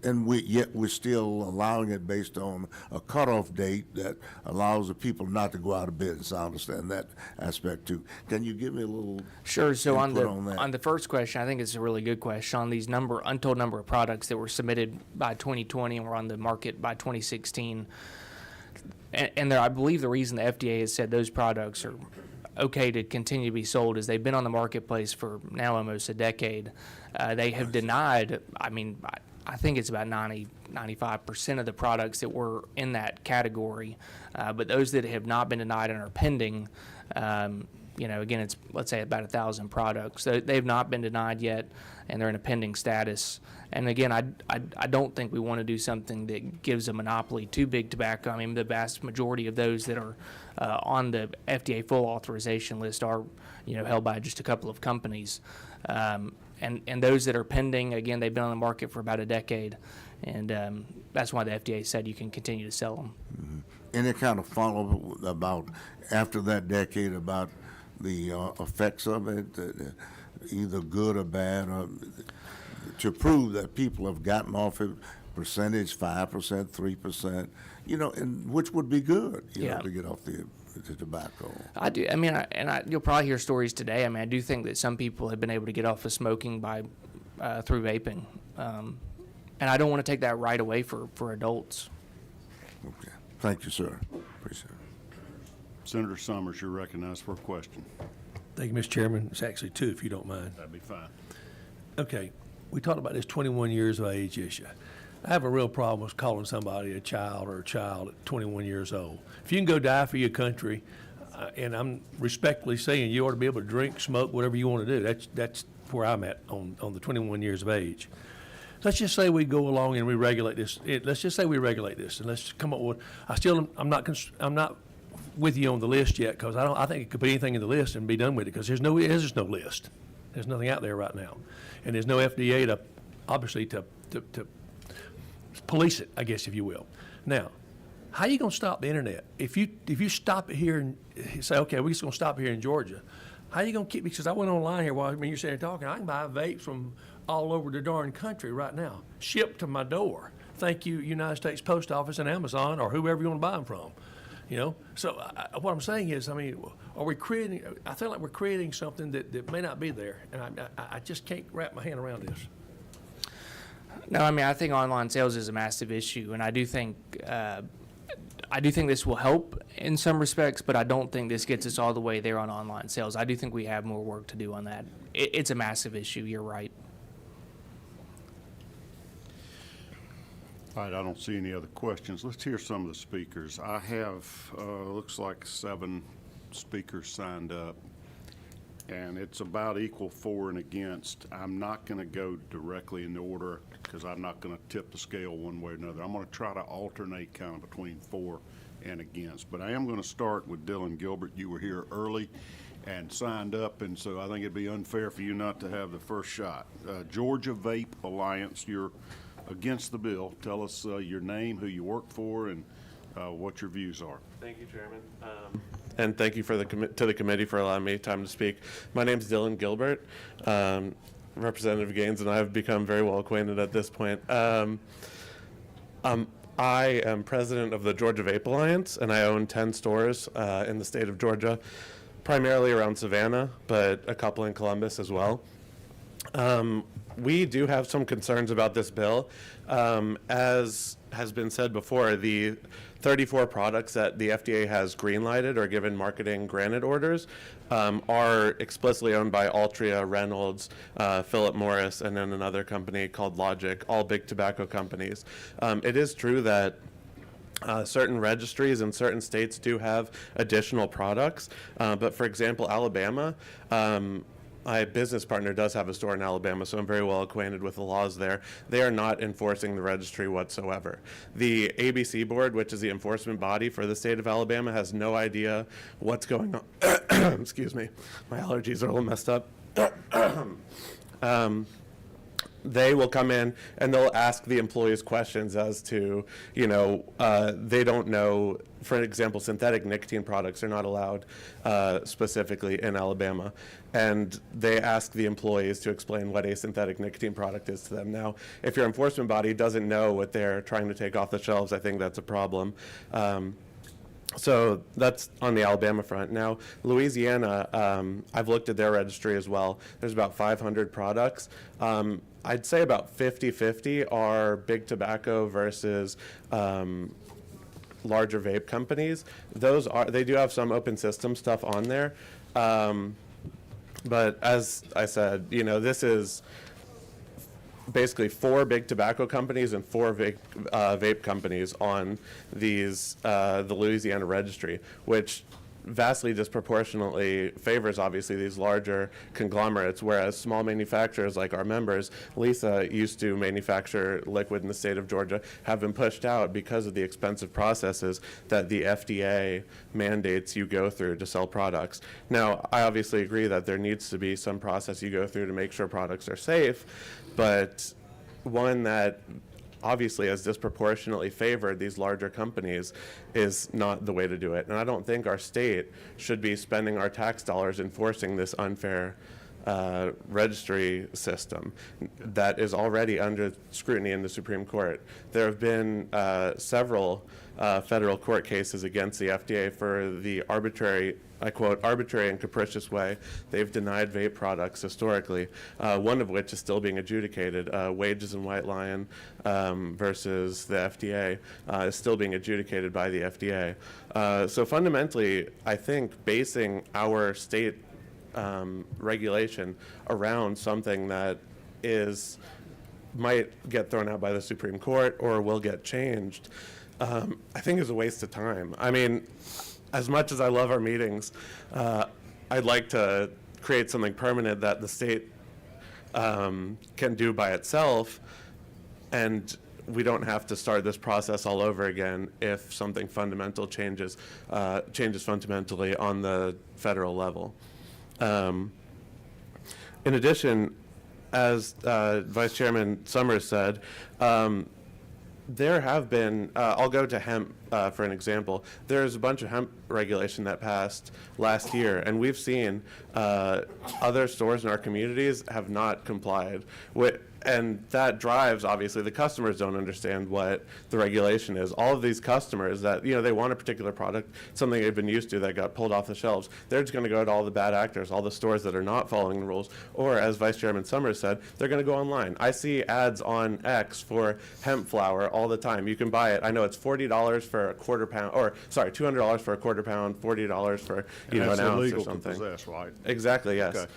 and yet we're still allowing it based on a cutoff date that allows the people not to go out of business. I understand that aspect too. Can you give me a little Sure. So input on that? the first question, I think it's a really good question on these untold number of products that were submitted by 2020 and were on the market by 2016. And I believe the reason the FDA has said those products are okay to continue to be sold is they've been on the marketplace for now almost a decade. They have denied, I think it's about 95% of the products that were in that category. But those that have not been denied and are pending, again, it's, let's say, about 1,000 products. They've not been denied yet, and they're in a pending status. And again, I don't think we want to do something that gives a monopoly to big tobacco. I mean, the vast majority of those that are on the FDA full authorization list are, held by just a couple of companies. And those that are pending, again, they've been on the market for about a decade. And that's why the FDA said you can continue to sell them. Mm-hmm. Any kind of follow-up about, after that decade, about the effects of it, either good or bad, or to prove that people have gotten off it, percentage, 5%, 3%, and which would be good, to get off the tobacco. I do. You'll probably hear stories today. I do think that some people have been able to get off of smoking through vaping. And I don't want to take that right away for adults. Okay. Thank you, sir. Appreciate it. Senator Summers, you're recognized for a question. Thank you, Mr. Chairman. It's actually two, if you don't mind. That'd be fine. Okay, we talked about this 21 years of age issue. I have a real problem with calling somebody a child at 21 years old. If you can go die for your country, and I'm respectfully saying you ought to be able to drink, smoke, whatever you want to do. That's where I'm at on the 21 years of age. Let's just say we go along and we regulate this. Let's just say we regulate this, and let's come up with. I'm not with you on the list yet, because I think it could put anything in the list and be done with it, because there's no list. There's nothing out there right now, and there's no FDA to police it, I guess, if you will. Now, how are you going to stop the internet? If you stop it here and say, okay, we're just going to stop here in Georgia, how are you going to keep, because I went online here while you're sitting there talking, I can buy vapes from all over the darn country right now, shipped to my door. Thank you, United States Post Office and Amazon, or whoever you want to buy them from. So what I'm saying is, are we creating, I feel like we're creating something that may not be there, and I just can't wrap my hand around this. No, I think online sales is a massive issue, and I do think this will help in some respects, but I don't think this gets us all the way there on online sales. I do think we have more work to do on that. It's a massive issue. You're right. All right, I don't see any other questions. Let's hear some of the speakers. I have, looks like 7 speakers signed up, and it's about equal for and against. I'm not going to go directly in order because I'm not going to tip the scale one way or another. I'm going to try to alternate kind of between for and against. But I am going to start with Dylan Gilbert. You were here early and signed up, and so I think it'd be unfair for you not to have the first shot. Georgia Vape Alliance, you're against the bill. Tell us your name, who you work for, and what your views are. Thank you, Chairman. And thank you to the committee for allowing me time to speak. My name is Dylan Gilbert. Representative Gaines and I have become very well acquainted at this point. I am president of the Georgia Vape Alliance, and I own 10 stores in the state of Georgia, primarily around Savannah, but a couple in Columbus as well. We do have some concerns about this bill. As has been said before, the 34 products that the FDA has green-lighted or given marketing granted orders are explicitly owned by Altria, Reynolds, Philip Morris, and then another company called Logic, all big tobacco companies. It is true that certain registries in certain states do have additional products, but for example, Alabama, my business partner does have a store in Alabama, so I'm very well acquainted with the laws there. They are not enforcing the registry whatsoever. The ABC board, which is the enforcement body for the state of Alabama, has no idea what's going on. Excuse me, my allergies are a little messed up. They will come in and they'll ask the employees questions as to, they don't know. For example, synthetic nicotine products are not allowed specifically in Alabama. And they ask the employees to explain what a synthetic nicotine product is to them. Now, if your enforcement body doesn't know what they're trying to take off the shelves, I think that's a problem. So that's on the Alabama front. Now, Louisiana, I've looked at their registry as well. There's about 500 products. I'd say about 50-50 are big tobacco versus larger vape companies. They do have some open system stuff on there. But as I said, this is basically 4 big tobacco companies and 4 vape companies on the Louisiana registry, which vastly disproportionately favors obviously these larger conglomerates, whereas small manufacturers like our members, Lisa used to manufacture liquid in the state of Georgia, have been pushed out because of the expensive processes that the FDA mandates you go through to sell products. Now, I obviously agree that there needs to be some process you go through to make sure products are safe, but one that obviously has disproportionately favored these larger companies is not the way to do it. And I don't think our state should be spending our tax dollars enforcing this unfair registry system that is already under scrutiny in the Supreme Court. There have been several federal court cases against the FDA for the arbitrary, I quote, arbitrary and capricious way they've denied vape products historically, one of which is still being adjudicated. Wages and White Lion versus the FDA is still being adjudicated by the FDA. So fundamentally, I think basing our state regulation around something that might get thrown out by the Supreme Court or will get changed, I think is a waste of time. I mean, as much as I love our meetings, I'd like to create something permanent that the state can do by itself, and we don't have to start this process all over again if something fundamental changes fundamentally on the federal level. In addition, as Vice Chairman Summers said, there have been, I'll go to hemp for an example. There's a bunch of hemp regulation that passed last year, and we've seen other stores in our communities have not complied with. And that drives, obviously, the customers don't understand what the regulation is. All of these customers that, they want a particular product, something they've been used to that got pulled off the shelves, they're just going to go to all the bad actors, all the stores that are not following the rules, or as Vice Chairman Summers said, they're going to go online. I see ads on X for hemp flour all the time. You can buy it. I know it's $40 for a quarter pound, or sorry, $200 for a quarter pound, $40 for, an ounce or something. That's illegal to possess, right? Exactly, yes. Okay.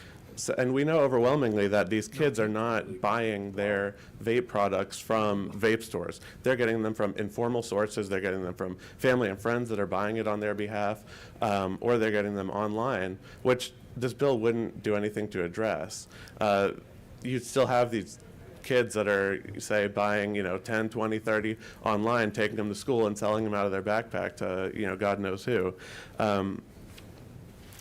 and we know overwhelmingly that these kids are not buying their vape products from vape stores. They're getting them from informal sources. They're getting them from family and friends that are buying it on their behalf, or they're getting them online, which this bill wouldn't do anything to address. You'd still have these kids that are, say, buying, 10, 20, 30 online, taking them to school and selling them out of their backpack to, God knows who.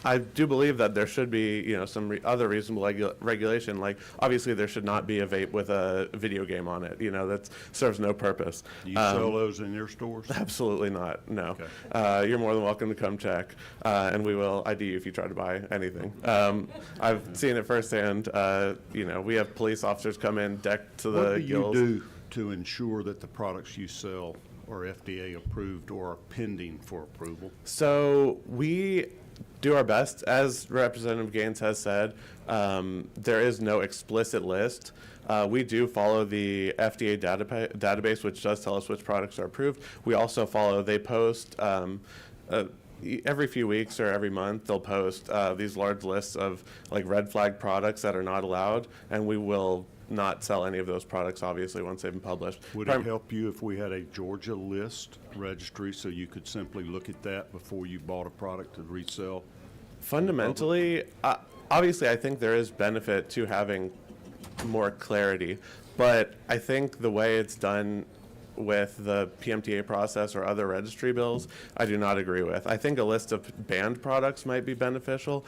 I do believe that there should be, some other reasonable regulation. Like, obviously, there should not be a vape with a video game on it. That serves no purpose. Do you sell those in your stores? Absolutely not, no. Okay. You're more than welcome to come check, and we will ID you if you try to buy anything. I've seen it firsthand. We have police officers come in decked to the What do you gills. do to ensure that the products you sell are FDA approved or are pending for approval? So we do our best. As Representative Gaines has said, there is no explicit list. We do follow the FDA database, which does tell us which products are approved. We also follow, they post every few weeks or every month, they'll post these large lists of like red flag products that are not allowed, and we will not sell any of those products, obviously, once they've been published. Would it help you if we had a Georgia list registry so you could simply look at that before you bought a product to resell? Fundamentally, obviously, I think there is benefit to having more clarity, but I think the way it's done with the PMTA process or other registry bills, I do not agree with. I think a list of banned products might be beneficial.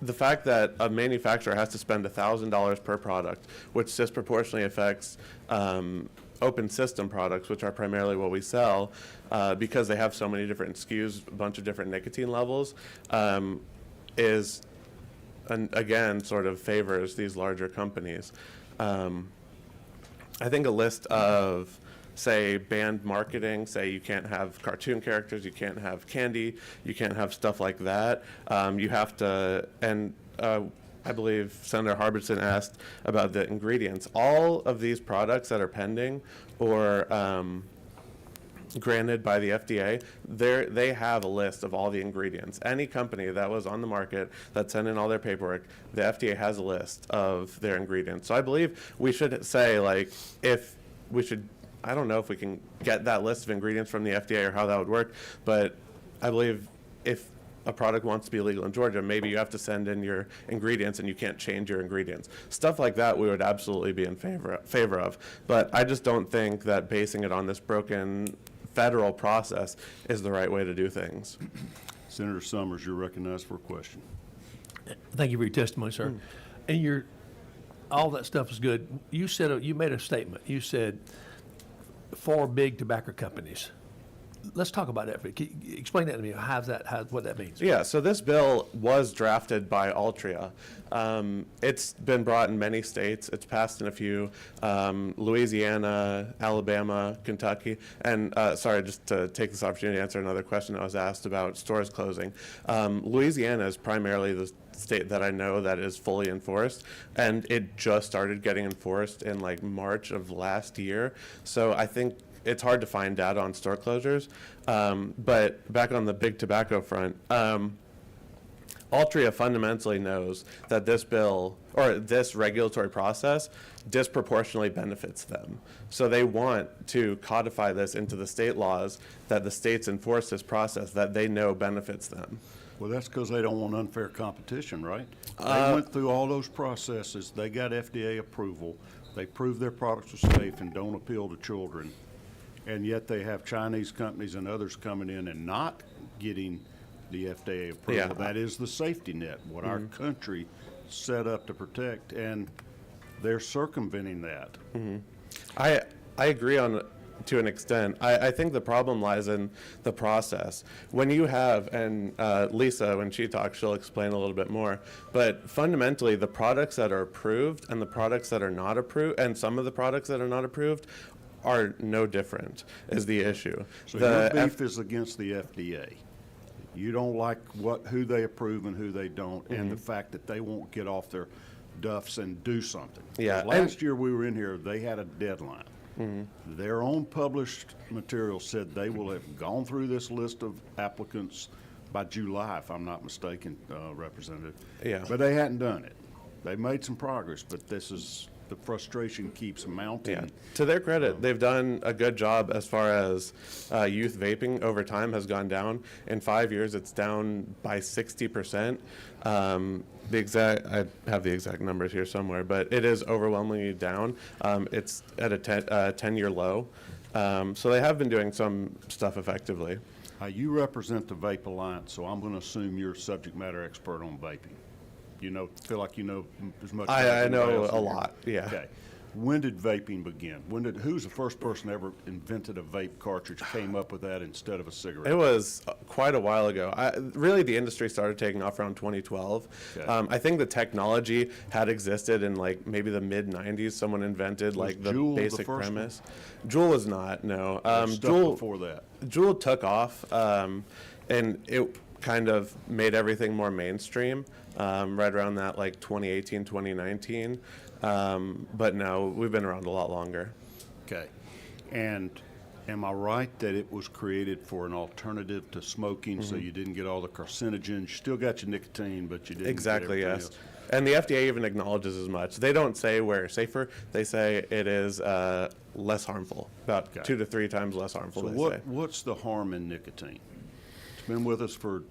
The fact that a manufacturer has to spend $1,000 per product, which disproportionately affects open system products, which are primarily what we sell, because they have so many different SKUs, a bunch of different nicotine levels, is, and again, sort of favors these larger companies. I think a list of, say, banned marketing, say you can't have cartoon characters, you can't have candy, you can't have stuff like that. You have to, and I believe Senator Harbison asked about the ingredients. All of these products that are pending or granted by the FDA, they have a list of all the ingredients. Any company that was on the market that sent in all their paperwork, the FDA has a list of their ingredients. So I believe we should say, like, if we should, I don't know if we can get that list of ingredients from the FDA or how that would work, but I believe if a product wants to be legal in Georgia, maybe you have to send in your ingredients and you can't change your ingredients. Stuff like that we would absolutely be in favor of. But I just don't think that basing it on this broken federal process is the right way to do things. Senator Summers, you're recognized for a question. Thank you for your testimony, sir. And all that stuff is good. You made a statement. You said 4 big tobacco companies. Let's talk about that. Explain that to me. What that means. Yeah, so this bill was drafted by Altria. It's been brought in many states. It's passed in a few, Louisiana, Alabama, Kentucky. And sorry, just to take this opportunity to answer another question I was asked about stores closing. Louisiana is primarily the state that I know that is fully enforced, and it just started getting enforced in like March of last year. So I think it's hard to find data on store closures. But back on the big tobacco front, Altria fundamentally knows that this bill or this regulatory process disproportionately benefits them. So they want to codify this into the state laws, that the states enforce this process that they know benefits them. Well, that's because they don't want unfair competition, right? They went through all those processes. They got FDA approval. They proved their products are safe and don't appeal to children. And yet they have Chinese companies and others coming in and not getting the FDA approval. Yeah. That is the safety net, what our country set up to protect, and they're circumventing that. I agree to an extent. I think the problem lies in the process. When you have, and Lisa, when she talks, she'll explain a little bit more, but fundamentally the products that are approved and the products that are not approved, and some of the products that are not approved, are no different, is the issue. So your beef is against the FDA. You don't like who they approve and who they don't, and the fact that they won't get off their duffs and do something. Yeah, Last year we were in here, they had a deadline. Their own published material said they will have gone through this list of applicants by July, if I'm not mistaken, Representative. Yeah. But they hadn't done it. They made some progress, but the frustration keeps Yeah, mounting. to their credit, they've done a good job as far as youth vaping over time has gone down. In 5 years, it's down by 60%. I have the exact numbers here somewhere, but it is overwhelmingly down. It's at a 10-year low. So they have been doing some stuff effectively. You represent the Vape Alliance, so I'm going to assume you're a subject matter expert on vaping. Feel like you know as much. as I anybody know else a in here. lot, yeah. Okay. When did vaping begin? Who's the first person ever invented a vape cartridge, came up with that instead of a cigarette? It was quite a while ago. Really, the industry started taking off around 2012. Okay. I think the technology had existed in like maybe the mid 90s. Someone invented like the Juul the basic first one? premise. Juul was not, no. Stuff before that. Juul took off, and it kind of made everything more mainstream right around that like 2018, 2019. But no, we've been around a lot longer. Okay. And am I right that it was created for an alternative to smoking, so you didn't get all the carcinogens? You still got your nicotine, but you didn't Exactly, get everything yes. else. And the FDA even acknowledges as much. They don't say we're safer. They say it is less harmful, about Okay. 2 to 3 times less harmful, So they say. what's the harm in nicotine? It's been with us for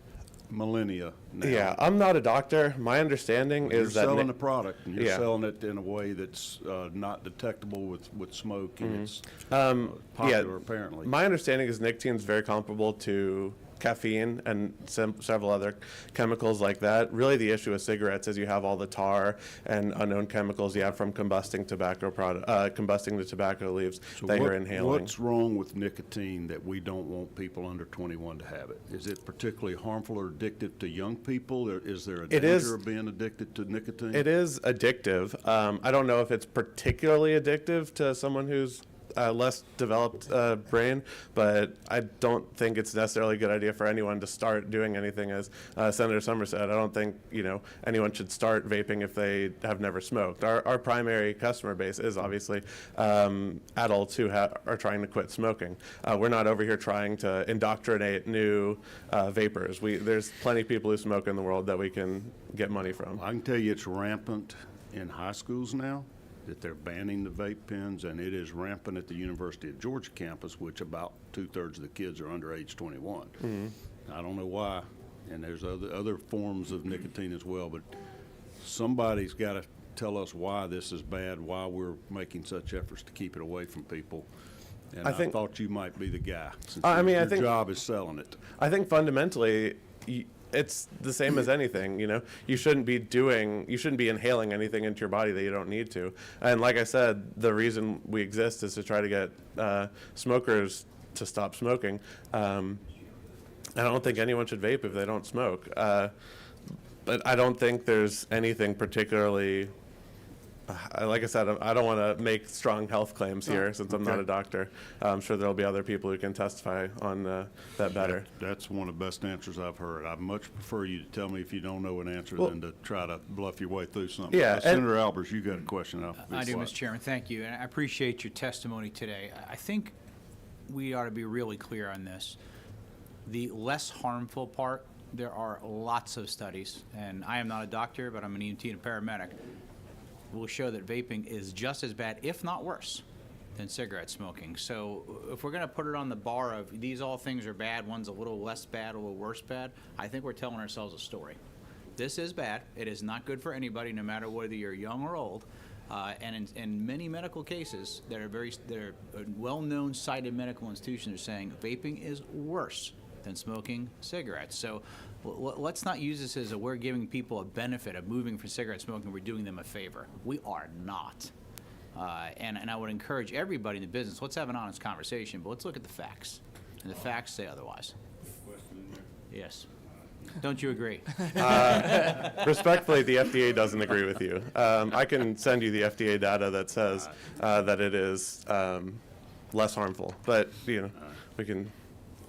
millennia now. Yeah, I'm not a doctor. My understanding You're is that selling the product, and you're Yeah. selling it in a way that's not detectable with smoke, and it's yeah, popular apparently. my understanding is nicotine is very comparable to caffeine and several other chemicals like that. Really, the issue with cigarettes is you have all the tar and unknown chemicals you have from combusting the tobacco leaves So that you're inhaling. What's wrong with nicotine that we don't want people under 21 to have it? Is it particularly harmful or addictive to young people? Or is there a It is- danger of being addicted to nicotine? It is addictive. I don't know if it's particularly addictive to someone who's less developed brain, but I don't think it's necessarily a good idea for anyone to start doing anything. As Senator Summers said, I don't think anyone should start vaping if they have never smoked. Our primary customer base is obviously adults who are trying to quit smoking. We're not over here trying to indoctrinate new vapors. There's plenty of people who smoke in the world that we can get money from. I can tell you it's rampant in high schools now, that they're banning the vape pens, and it is rampant at the University of Georgia campus, which about 2/3 of the kids are under age 21. I don't know why, and there's other forms of nicotine as well, but somebody's got to tell us why this is bad, why we're making such efforts to keep it away from people. And I thought you might be the guy, since your job is selling it. I think fundamentally, it's the same as anything. You shouldn't be inhaling anything into your body that you don't need to. And like I said, the reason we exist is to try to get smokers to stop smoking. I don't think anyone should vape if they don't smoke. But I don't think there's anything particularly. Like I said, I don't want to make strong health claims here since I'm not a doctor. I'm sure there'll be other people who can testify on that better. That's one of the best answers I've heard. I'd much prefer you to tell me if you don't know an answer Well- than to try to bluff your way through something. Yeah, and- Senator Albers, you got a question? I do, Mr. Chairman, thank you, and I appreciate your testimony today. I think we ought to be really clear on this. The less harmful part, there are lots of studies, and I am not a doctor, but I'm an EMT and a paramedic, will show that vaping is just as bad, if not worse, than cigarette smoking. So if we're going to put it on the bar of these all things are bad, one's a little less bad, a little worse bad, I think we're telling ourselves a story. This is bad. It is not good for anybody, no matter whether you're young or old. And in many medical cases that are well-known cited medical institutions are saying vaping is worse than smoking cigarettes. So let's not use this as we're giving people a benefit of moving from cigarette smoking. We're doing them a favor. We are not. And I would encourage everybody in the business, let's have an honest conversation, but let's look at the facts. And the facts say otherwise. Yes. Don't you agree? Respectfully, the FDA doesn't agree with you. I can send you the FDA data that says that it is less harmful, but we can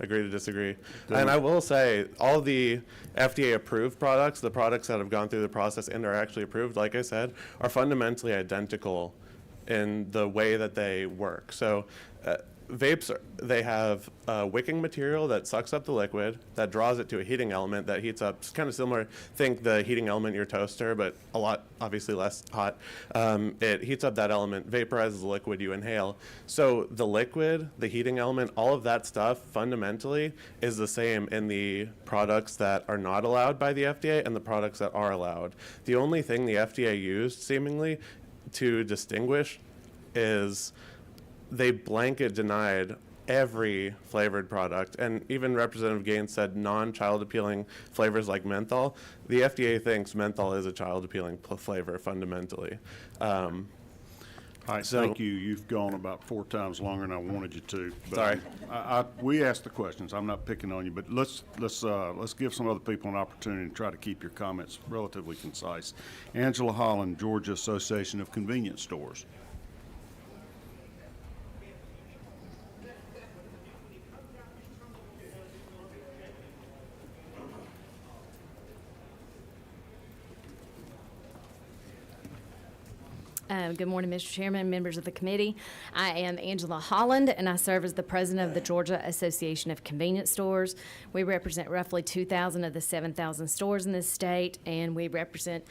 agree to disagree. And I will say, all the FDA-approved products, the products that have gone through the process and are actually approved, like I said, are fundamentally identical in the way that they work. So they have a wicking material that sucks up the liquid, that draws it to a heating element that heats up. It's kind of similar, think the heating element in your toaster, but a lot, obviously less hot. It heats up that element, vaporizes the liquid you inhale. So the liquid, the heating element, all of that stuff fundamentally is the same in the products that are not allowed by the FDA and the products that are allowed. The only thing the FDA used, seemingly, to distinguish is they blanket denied every flavored product, and even Representative Gaines said non-child appealing flavors like menthol. The FDA thinks menthol is a child appealing flavor fundamentally. All right, So- thank you. You've gone about 4 times longer than I wanted you to. But Sorry. we asked the questions. I'm not picking on you, but let's give some other people an opportunity to try to keep your comments relatively concise. Angela Holland, Georgia Association of Convenience Stores. Good morning, Mr. Chairman, members of the committee. I am Angela Holland, and I serve as the president of the Georgia Association of Convenience Stores. We represent roughly 2,000 of the 7,000 stores in this state, and we represent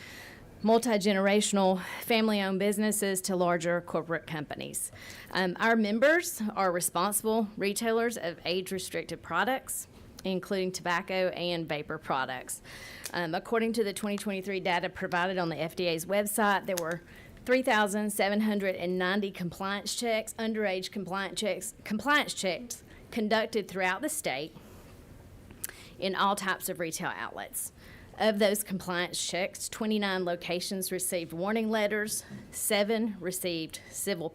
multi-generational family-owned businesses to larger corporate companies. Our members are responsible retailers of age-restricted products, including tobacco and vapor products. According to the 2023 data provided on the FDA's website, there were 3,790 compliance checks, underage compliance checks conducted throughout the state in all types of retail outlets. Of those compliance checks, 29 locations received warning letters, 7 received civil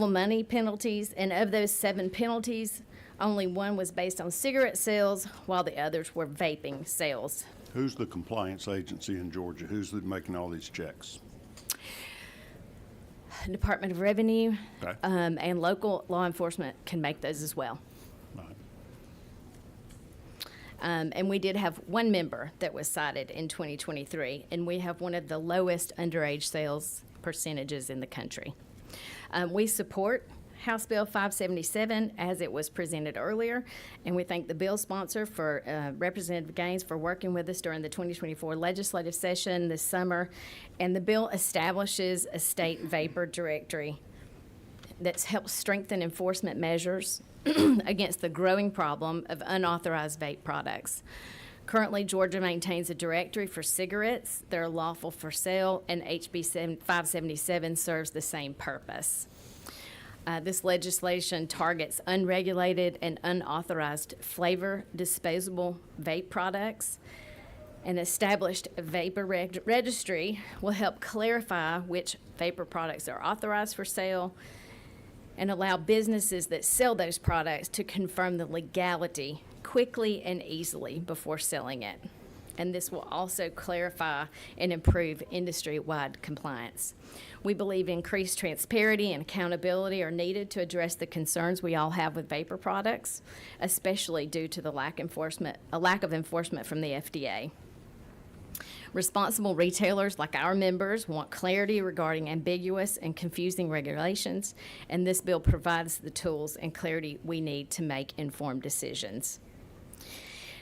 money penalties, and of those 7 penalties, only 1 was based on cigarette sales, while the others were vaping sales. Who's the compliance agency in Georgia? Who's making all these checks? Department of Revenue Okay. and local law enforcement can make those as well. All right. And we did have 1 member that was cited in 2023, and we have one of the lowest underage sales percentages in the country. We support House Bill 577 as it was presented earlier, and we thank the bill sponsor for Representative Gaines for working with us during the 2024 legislative session this summer. And the bill establishes a state vapor directory that helps strengthen enforcement measures against the growing problem of unauthorized vape products. Currently, Georgia maintains a directory for cigarettes that are lawful for sale, and HB 577 serves the same purpose. This legislation targets unregulated and unauthorized flavor disposable vape products. An established vapor registry will help clarify which vapor products are authorized for sale and allow businesses that sell those products to confirm the legality quickly and easily before selling it. And this will also clarify and improve industry-wide compliance. We believe increased transparency and accountability are needed to address the concerns we all have with vapor products, especially due to the lack of enforcement from the FDA. Responsible retailers like our members want clarity regarding ambiguous and confusing regulations, and this bill provides the tools and clarity we need to make informed decisions.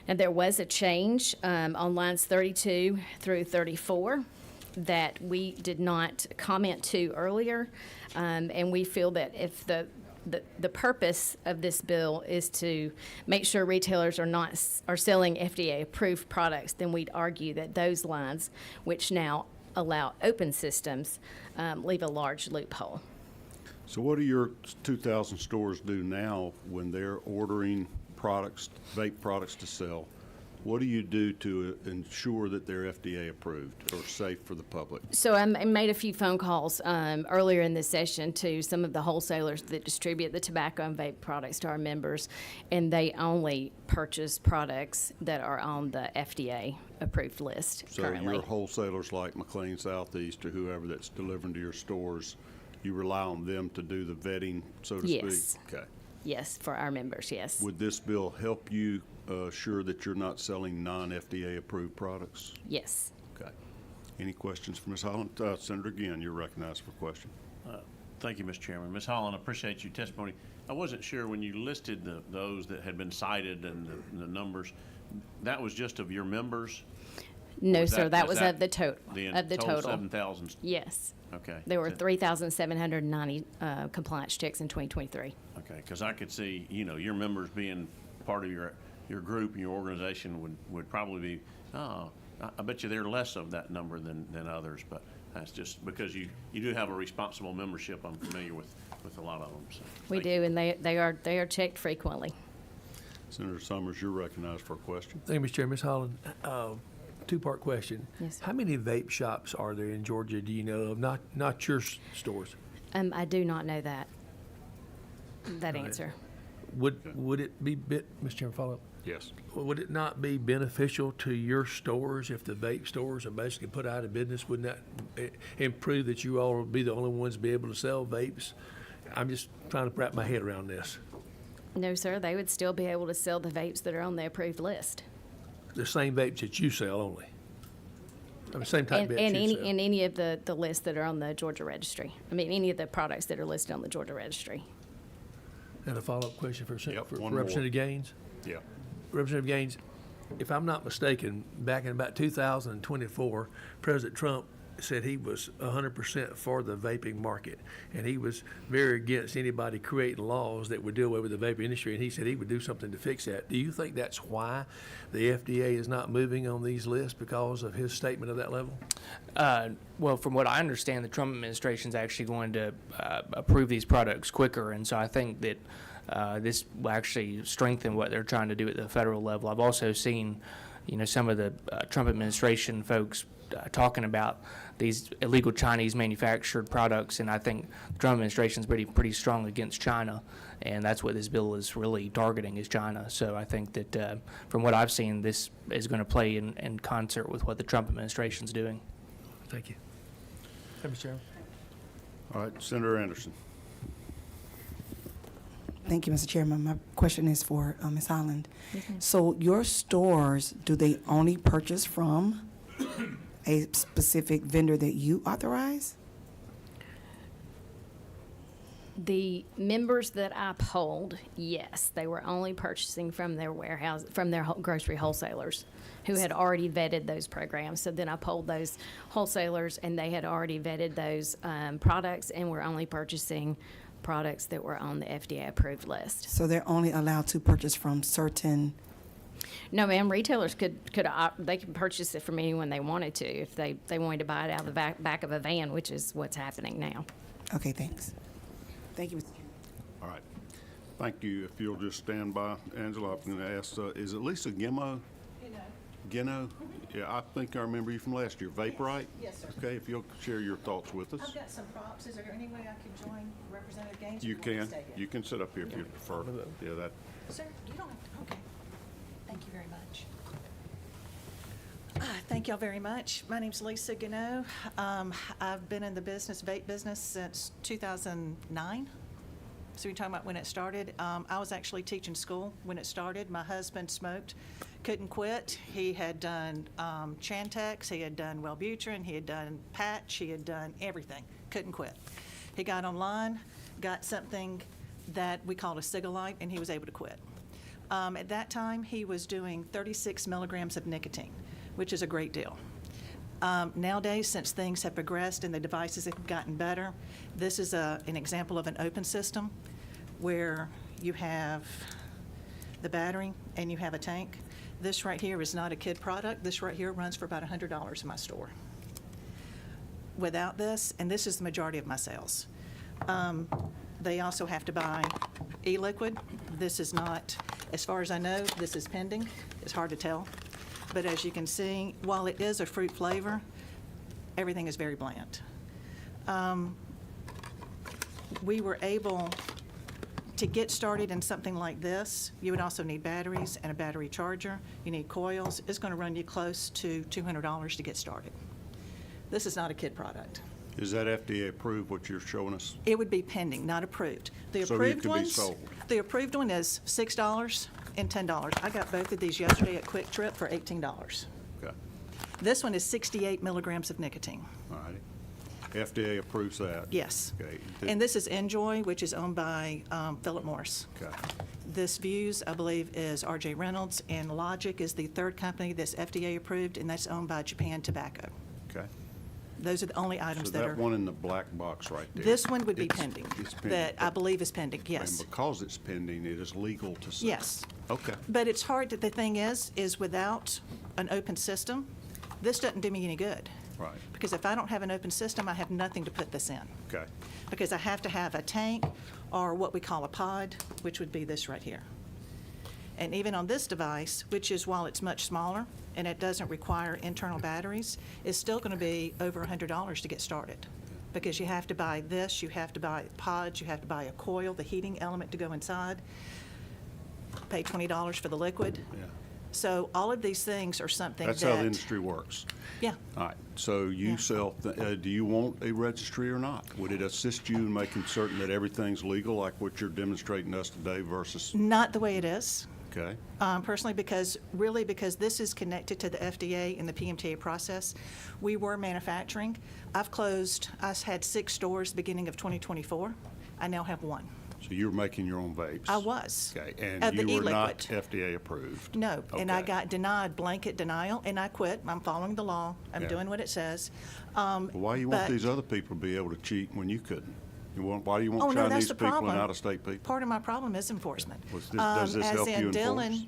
Now, there was a change on lines 32 through 34 that we did not comment to earlier, and we feel that if the purpose of this bill is to make sure retailers are selling FDA-approved products, then we'd argue that those lines, which now allow open systems, leave a large loophole. So what do your 2,000 stores do now when they're ordering products, vape products to sell? What do you do to ensure that they're FDA approved or safe for the public? So I made a few phone calls earlier in this session to some of the wholesalers that distribute the tobacco and vape products to our members, and they only purchase products that are on the FDA approved list So currently. your wholesalers like McLean Southeast or whoever that's delivering to your stores, you rely on them to do the vetting, so to Yes. speak? Okay. Yes, for our members, yes. Would this bill help you assure that you're not selling non-FDA approved products? Yes. Okay. Any questions for Ms. Holland? Senator Ginn, you're recognized for a question. Thank you, Mr. Chairman. Ms. Holland, I appreciate your testimony. I wasn't sure when you listed those that had been cited and the numbers, that was just of your members? No, Was sir, that was was of the total. The total 7,000? Yes. Okay. There were 3,790 compliance checks in 2023. Okay, because I could see, your members being part of your group and your organization would probably be, I bet you there are less of that number than others, but that's just because you do have a responsible membership. I'm familiar with a lot of them. So We thank you. do, and they are checked frequently. Senator Summers, you're recognized for a question. Thank you, Mr. Chairman. Ms. Holland, two-part question. Yes, sir. How many vape shops are there in Georgia, do you know of? Not your stores. I do not know that Right. answer. Would it be, Mr. Chairman, follow up? Yes. Would it not be beneficial to your stores if the vape stores are basically put out of business? Wouldn't that improve that you all would be the only ones to be able to sell vapes? I'm just trying to wrap my head around this. No, sir, they would still be able to sell the vapes that are on the approved list. The same vapes that you sell only? I mean, same type And, vapes and you sell? any of the lists that are on the Georgia registry. I mean, any of the products that are listed on the Georgia registry. And a follow-up question for Yep, for one more. Representative Gaines? Yeah. Representative Gaines, if I'm not mistaken, back in about 2024, President Trump said he was 100% for the vaping market, and he was very against anybody creating laws that would do away with the vaping industry, and he said he would do something to fix that. Do you think that's why the FDA is not moving on these lists, because of his statement of that level? Well, from what I understand, the Trump administration is actually going to approve these products quicker, and so I think that this will actually strengthen what they're trying to do at the federal level. I've also seen, some of the Trump administration folks talking about these illegal Chinese manufactured products, and I think the Trump administration is pretty strong against China, and that's what this bill is really targeting, is China. So I think that from what I've seen, this is going to play in concert with what the Trump administration is doing. Thank you. Mr. Chairman. All right, Senator Anderson. Thank you, Mr. Chairman. My question is for Ms. Holland. So your stores, do they only purchase from a specific vendor that you authorize? The members that I polled, yes, they were only purchasing from their warehouse, from their grocery wholesalers who had already vetted those programs. So then I polled those wholesalers, and they had already vetted those products and were only purchasing products that were on the FDA-approved list. So they're only allowed to purchase from certain, No, ma'am, retailers they can purchase it from anyone they wanted to if they wanted to buy it out of the back of a van, which is what's happening now. okay, thanks. Thank you, Mr. Chairman. All right. Thank you. If you'll just stand by, Angela, I'm going to ask, is it Lisa Gimmo? Gino? Yeah, I think I remember you from last year. Vape Right? Yes, sir. Okay, if you'll share your thoughts with us. I've got some props. Is there any way I could join Representative Gaines? or You want me to can. stay here? You can sit up here if you prefer. Yeah, that, Sir, you don't have to, okay. Thank you very much. Thank y'all very much. My name's Lisa Gano. I've been in the vape business since 2009. So you're talking about when it started. I was actually teaching school when it started. My husband smoked, couldn't quit. He had done Chantix, he had done Wellbutrin, he had done patch, he had done everything, couldn't quit. He got online, got something that we called a Cigalite, and he was able to quit. At that time, he was doing 36 milligrams of nicotine, which is a great deal. Nowadays, since things have progressed and the devices have gotten better, this is an example of an open system where you have the battery and you have a tank. This right here is not a kid product. This right here runs for about $100 in my store. Without this, and this is the majority of my sales, they also have to buy e-liquid. This is not, as far as I know, this is pending. It's hard to tell. But as you can see, while it is a fruit flavor, everything is very bland. We were able to get started in something like this. You would also need batteries and a battery charger. You need coils. It's going to run you close to $200 to get started. This is not a kid product. is that FDA approved, what you're showing us? It would be pending, not approved. The So it approved could be ones, sold. the approved one is $6 and $10. I got both of these yesterday at Quick Trip for $18. Okay, This one is 68 milligrams of nicotine. all righty. FDA approves that? Yes. Okay. And this is Enjoy, which is owned by Philip Morris. Okay. This Views, I believe, is R.J. Reynolds, and Logic is the third company that's FDA approved, and that's owned by Japan Tobacco. Okay. Those are the only items So that that are. one in the black box right there. This one would be it's- pending. It's pending. That I believe is pending, And yes. because it's pending, it is legal to sell? Yes. Okay. But it's hard, the thing is without an open system, this doesn't do me any good. Right. Because if I don't have an open system, I have nothing to put this in. Okay. Because I have to have a tank or what we call a pod, which would be this right here. And even on this device, which is, while it's much smaller and it doesn't require internal batteries, it's still going to be over $100 to get started. Because you have to buy this, you have to buy pods, you have to buy a coil, the heating element to go inside, pay $20 for the liquid. Yeah. So all of these things are something That's that. how the industry works. Yeah. All right, so you Yeah. sell, do you want a registry or not? Would it assist you in making certain that everything's legal, like what you're demonstrating us today versus, Not the way it is. okay? Personally, because this is connected to the FDA and the PMTA process. We were manufacturing. I had 6 stores beginning of 2024. I now have 1. So you're making your own vapes? I was. Okay, Of and the you were not e-liquid. FDA approved? No, and I Okay. got denied blanket denial, and I quit. I'm following the law. I'm Yeah. doing what it says. Well, why do you want but- these other people to be able to cheat when you couldn't? Why do you Oh, want no, that's Chinese the people and problem. out-of-state people? Part of my problem is enforcement. Does this help you As in enforce? Dylan,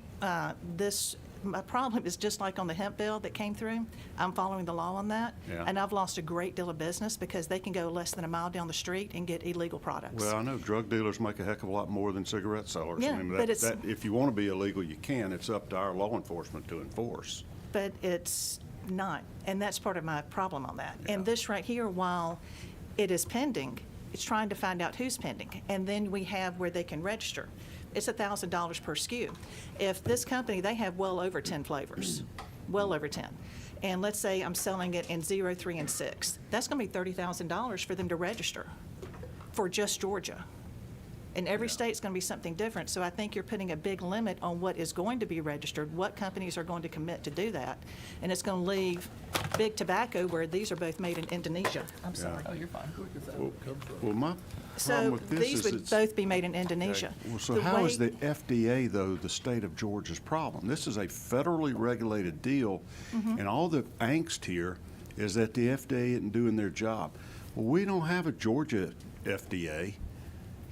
my problem is just like on the hemp bill that came through. I'm following the law on that. Yeah. And I've lost a great deal of business because they can go less than a mile down the street and get illegal products. Well, I know drug dealers make a heck of a lot more than cigarette sellers. Yeah, I mean, but it's- if you want to be illegal, you can. It's up to our law enforcement to enforce. But it's not, and that's part of my problem on that. Yeah. And this right here, while it is pending, it's trying to find out who's pending. And then we have where they can register. It's $1,000 per SKU. If this company, they have well over 10 flavors, well over 10. And let's say I'm selling it in 0, 3, and 6. That's going to be $30,000 for them to register for just Georgia. And every state's going to be something different. So I think you're putting a big limit on what is going to be registered, what companies are going to commit to do that. And it's going to leave big tobacco where these are both made in Indonesia. I'm sorry. Oh, you're fine. Well, my problem So with this these is would it's. both be made in Indonesia. Okay. Well, so The how is way- the FDA, though, the state of Georgia's problem? This is a federally regulated deal, Mm-hmm. and all the angst here is that the FDA isn't doing their job. Well, we don't have a Georgia FDA,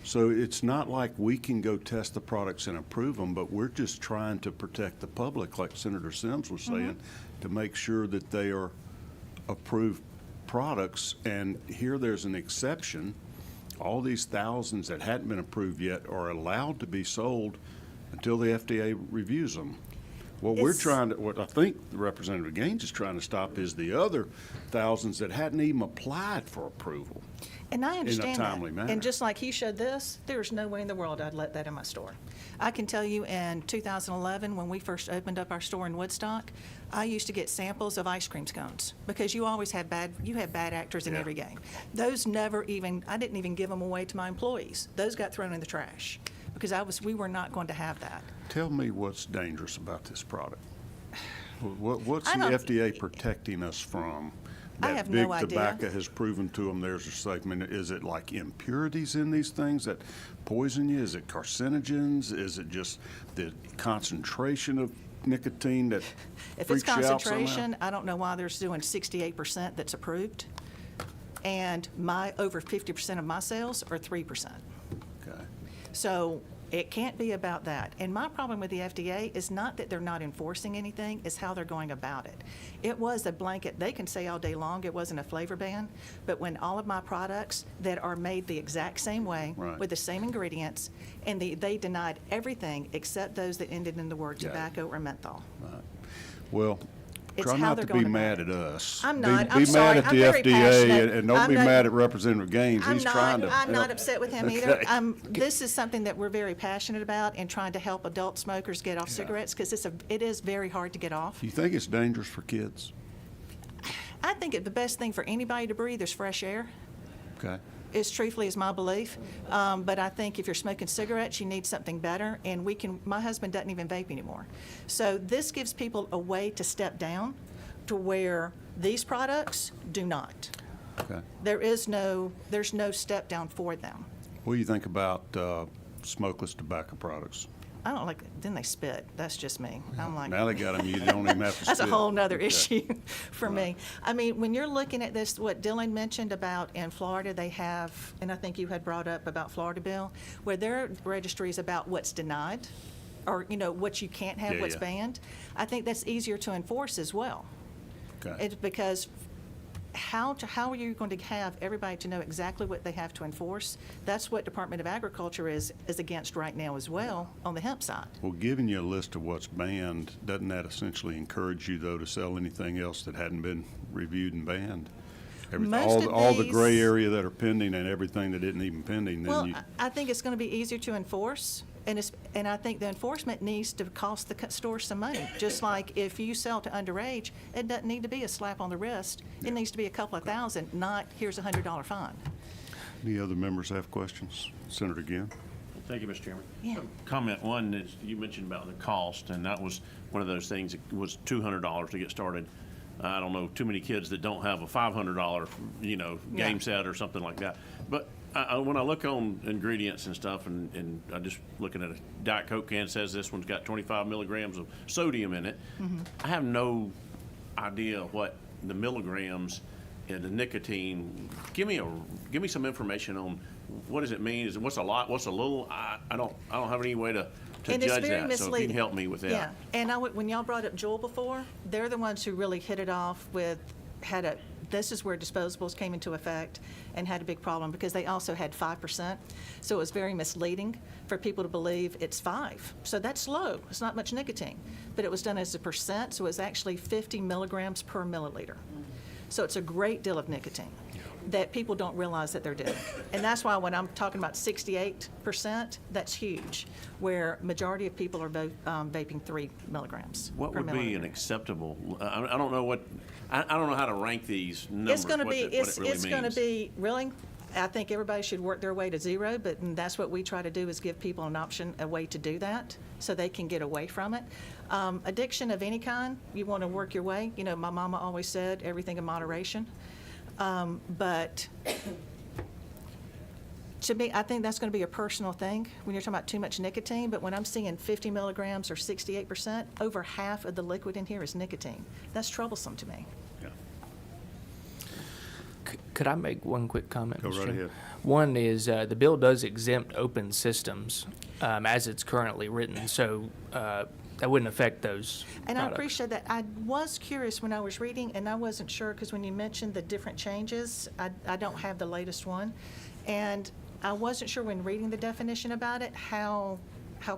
so it's not like we can go test the products and approve them, but we're just trying to protect the public, like Senator Sims was saying, to make sure that they are approved products. And here there's an exception. All these thousands that hadn't been approved yet are allowed to be sold until the FDA reviews them. What what I think Representative Gaines is trying to stop is the other thousands that hadn't even applied for approval. And I understand that. timely manner. And just like he showed this, there's no way in the world I'd let that in my store. I can tell you in 2011, when we first opened up our store in Woodstock, I used to get samples of ice cream cones because you always have bad actors in Yeah. every game. Those I didn't even give them away to my employees. Those got thrown in the trash because we were not going to have that. Tell me what's dangerous about this product. What's I the don't- FDA protecting us from? I have no That Big idea. Tobacco has proven to them there's a segment. Is it like impurities in these things that poison you? Is it carcinogens? Is it just the concentration of nicotine that If it's freaks you out somehow? concentration, I don't know why they're doing 68% that's approved. And over 50% of my sales are 3%. Okay. So it can't be about that. And my problem with the FDA is not that they're not enforcing anything, it's how they're going about it. It was a blanket, they can say all day long it wasn't a flavor ban, but when all of my products that are made the exact same way, Right. with the same ingredients, and they denied everything except those that ended in the word Yeah. tobacco or menthol. Well, It's try how not they're to be going about mad it. at us. I'm Be- not. I'm Be sorry. mad at I'm the very FDA passionate. and don't I'm be not- mad at Representative Gaines. I'm He's trying to. I'm not help. upset with him either. Okay. This is something that we're very passionate about and trying to help adult smokers get off cigarettes because it is very hard to get off. Do you think it's dangerous for kids? I think the best thing for anybody to breathe is fresh air. Okay. Is truthfully is my belief. But I think if you're smoking cigarettes, you need something better. And my husband doesn't even vape anymore. So this gives people a way to step down to where these products do not. Okay. There's no step down for them. What do you think about smokeless tobacco products? I don't like, then they spit. That's just me. I'm like. Now they got them, you don't even have to That's a spit. whole nother Okay. issue for me. I mean, when you're looking at this, what Dylan mentioned about in Florida, they have, and I think you had brought up about Florida Bill, where their registry is about what's denied, or, you know, what you can't have, Yeah, what's yeah. banned. I think that's easier to enforce as well. Okay. It's because how are you going to have everybody to know exactly what they have to enforce? That's what Department of Agriculture is against right now as well on the hemp side. Well, giving you a list of what's banned, doesn't that essentially encourage you, though, to sell anything else that hadn't been reviewed and banned? Most of All the gray these- area that are pending and everything that isn't even pending, then Well, you, I think it's going to be easier to enforce, and I think the enforcement needs to cost the store some money. Just like if you sell to underage, it doesn't need to be a slap on the wrist. It needs to be a couple of thousand, not here's a $100 fine. any other members have questions? Senator Ginn? Thank you, Mr. Chairman. Yeah. Comment one is, you mentioned about the cost, and that was one of those things, it was $200 to get started. I don't know, too many kids that don't have a $500, you know, Yeah. game set or something like that. But when I look on ingredients and stuff, and I just looking at a Diet Coke can, says this one's got 25 milligrams of sodium in it. I have no idea what the milligrams and the nicotine. Give me some information on what does it mean? What's a lot? What's a little? I don't have any way to And it's judge very that. So if you misleading. can help me with that. Yeah, and when y'all brought up Juul before, they're the ones who really hit it off with, this is where disposables came into effect and had a big problem because they also had 5%. So it was very misleading for people to believe it's 5. So that's low, it's not much nicotine. But it was done as a percent, so it's actually 50 milligrams per milliliter. So it's a great deal of nicotine that people don't realize that they're doing. And that's why when I'm talking about 68%, that's huge, where majority of people are vaping 3 milligrams What per would be an milliliter. acceptable? I don't know what. I don't know how to rank these numbers. It's going to what be, it really it's going to means. be, really, I think everybody should work their way to zero, but that's what we try to do is give people an option, a way to do that, so they can get away from it. Addiction of any kind, you want to work your way. You know, my mama always said, everything in moderation. But to me, I think that's going to be a personal thing when you're talking about too much nicotine. But when I'm seeing 50 milligrams or 68%, over half of the liquid in here is nicotine. That's troublesome to me. Could I make one quick comment? Go Mr. right Chairman? ahead. One is the bill does exempt open systems as it's currently written, so that wouldn't affect those And I products. appreciate that. I was curious when I was reading, and I wasn't sure, because when you mentioned the different changes, I don't have the latest one. And I wasn't sure when reading the definition about it, how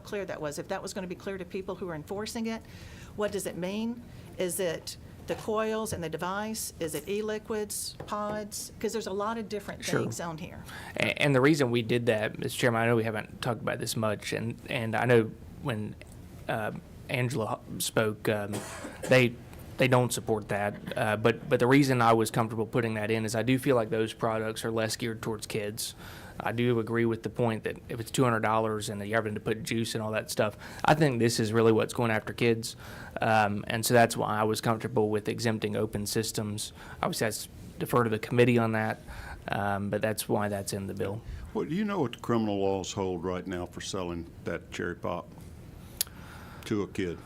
clear that was. If that was going to be clear to people who are enforcing it, what does it mean? Is it the coils and the device? Is it e-liquids, pods? Because there's a lot of different Sure. things on here. And the reason we did that, Mr. Chairman, I know we haven't talked about this much, and I know when Angela spoke, they don't support that. But the reason I was comfortable putting that in is I do feel like those products are less geared towards kids. I do agree with the point that if it's $200 and you're having to put juice and all that stuff, I think this is really what's going after kids. And so that's why I was comfortable with exempting open systems. Obviously, that's defer to the committee on that, but that's why that's in the bill. Well, do you know what the criminal laws hold right now for selling that cherry pop to a kid?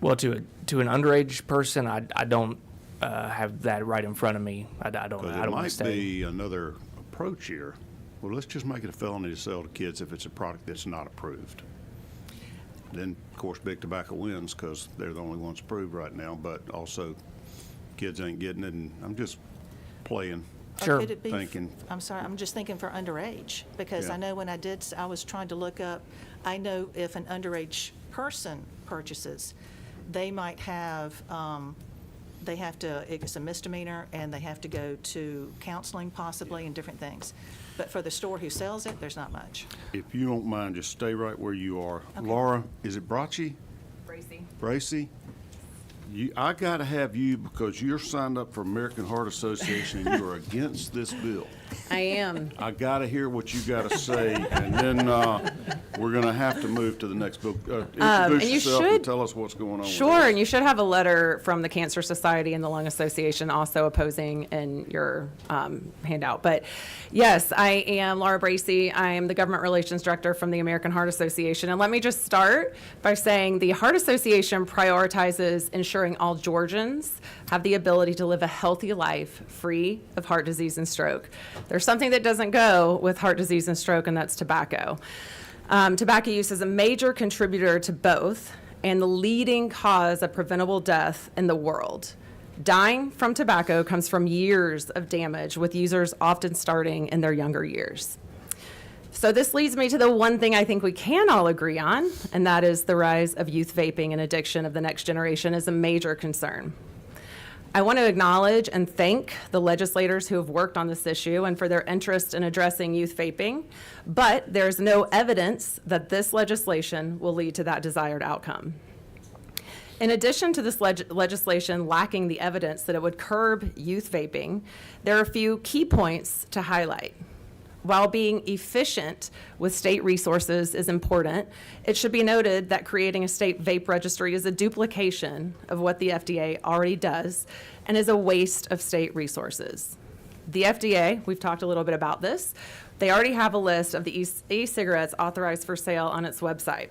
Well, to an underage person, I don't have that right in front of me. I don't. Because I it don't want to might say. be another approach here. Well, let's just make it a felony to sell to kids if it's a product that's not approved. Then, of course, Big Tobacco wins because they're the only ones approved right now, but also kids ain't getting it, and I'm just playing. Or Sure. could it be, Thinking. I'm sorry, I'm just thinking for underage, because Yeah. I know when I was trying to look up, I know if an underage person purchases, they might have, it's a misdemeanor, and they have to go to counseling possibly and different things. But for the store who sells it, there's not much. If you don't mind, just stay right where you are. Laura, is it Bracci? Bracy. Bracy? I gotta have you, because you're signed up for American Heart Association and you're against this bill. I am. I gotta hear what you gotta say, and then, we're gonna have to move to the next bill. and Introduce you yourself and should- tell us what's going on with Sure, this. and you should have a letter from the Cancer Society and the Lung Association also opposing in your handout. But yes, I am Laura Bracey. I am the Government Relations Director from the American Heart Association. And let me just start by saying the Heart Association prioritizes ensuring all Georgians have the ability to live a healthy life free of heart disease and stroke. There's something that doesn't go with heart disease and stroke, and that's tobacco. Tobacco use is a major contributor to both and the leading cause of preventable death in the world. Dying from tobacco comes from years of damage, with users often starting in their younger years. So this leads me to the one thing I think we can all agree on, and that is the rise of youth vaping and addiction of the next generation is a major concern. I want to acknowledge and thank the legislators who have worked on this issue and for their interest in addressing youth vaping, but there's no evidence that this legislation will lead to that desired outcome. In addition to this legislation lacking the evidence that it would curb youth vaping, there are a few key points to highlight. While being efficient with state resources is important, it should be noted that creating a state vape registry is a duplication of what the FDA already does and is a waste of state resources. The FDA, we've talked a little bit about this, they already have a list of the e-cigarettes authorized for sale on its website,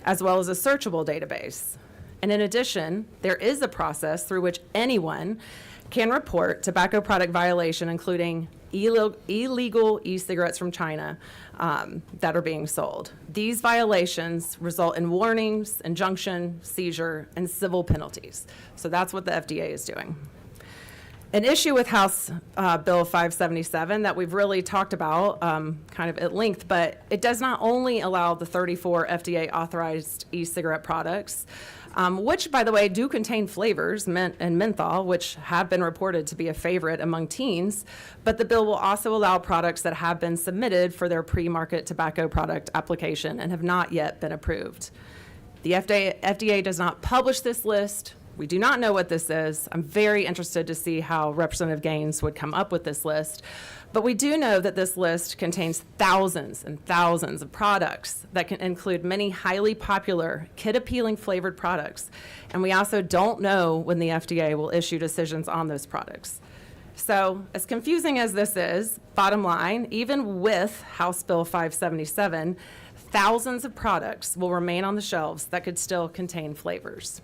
as well as a searchable database. And in addition, there is a process through which anyone can report tobacco product violation, including illegal e-cigarettes from China that are being sold. These violations result in warnings, injunction, seizure, and civil penalties. So that's what the FDA is doing. An issue with House Bill 577 that we've really talked about kind of at length, but it does not only allow the 34 FDA-authorized e-cigarette products, which, by the way, do contain flavors, mint and menthol, which have been reported to be a favorite among teens, but the bill will also allow products that have been submitted for their pre-market tobacco product application and have not yet been approved. The FDA does not publish this list. We do not know what this is. I'm very interested to see how Representative Gaines would come up with this list. But we do know that this list contains thousands and thousands of products that can include many highly popular, kid-appealing flavored products. And we also don't know when the FDA will issue decisions on those products. So as confusing as this is, bottom line, even with House Bill 577, thousands of products will remain on the shelves that could still contain flavors.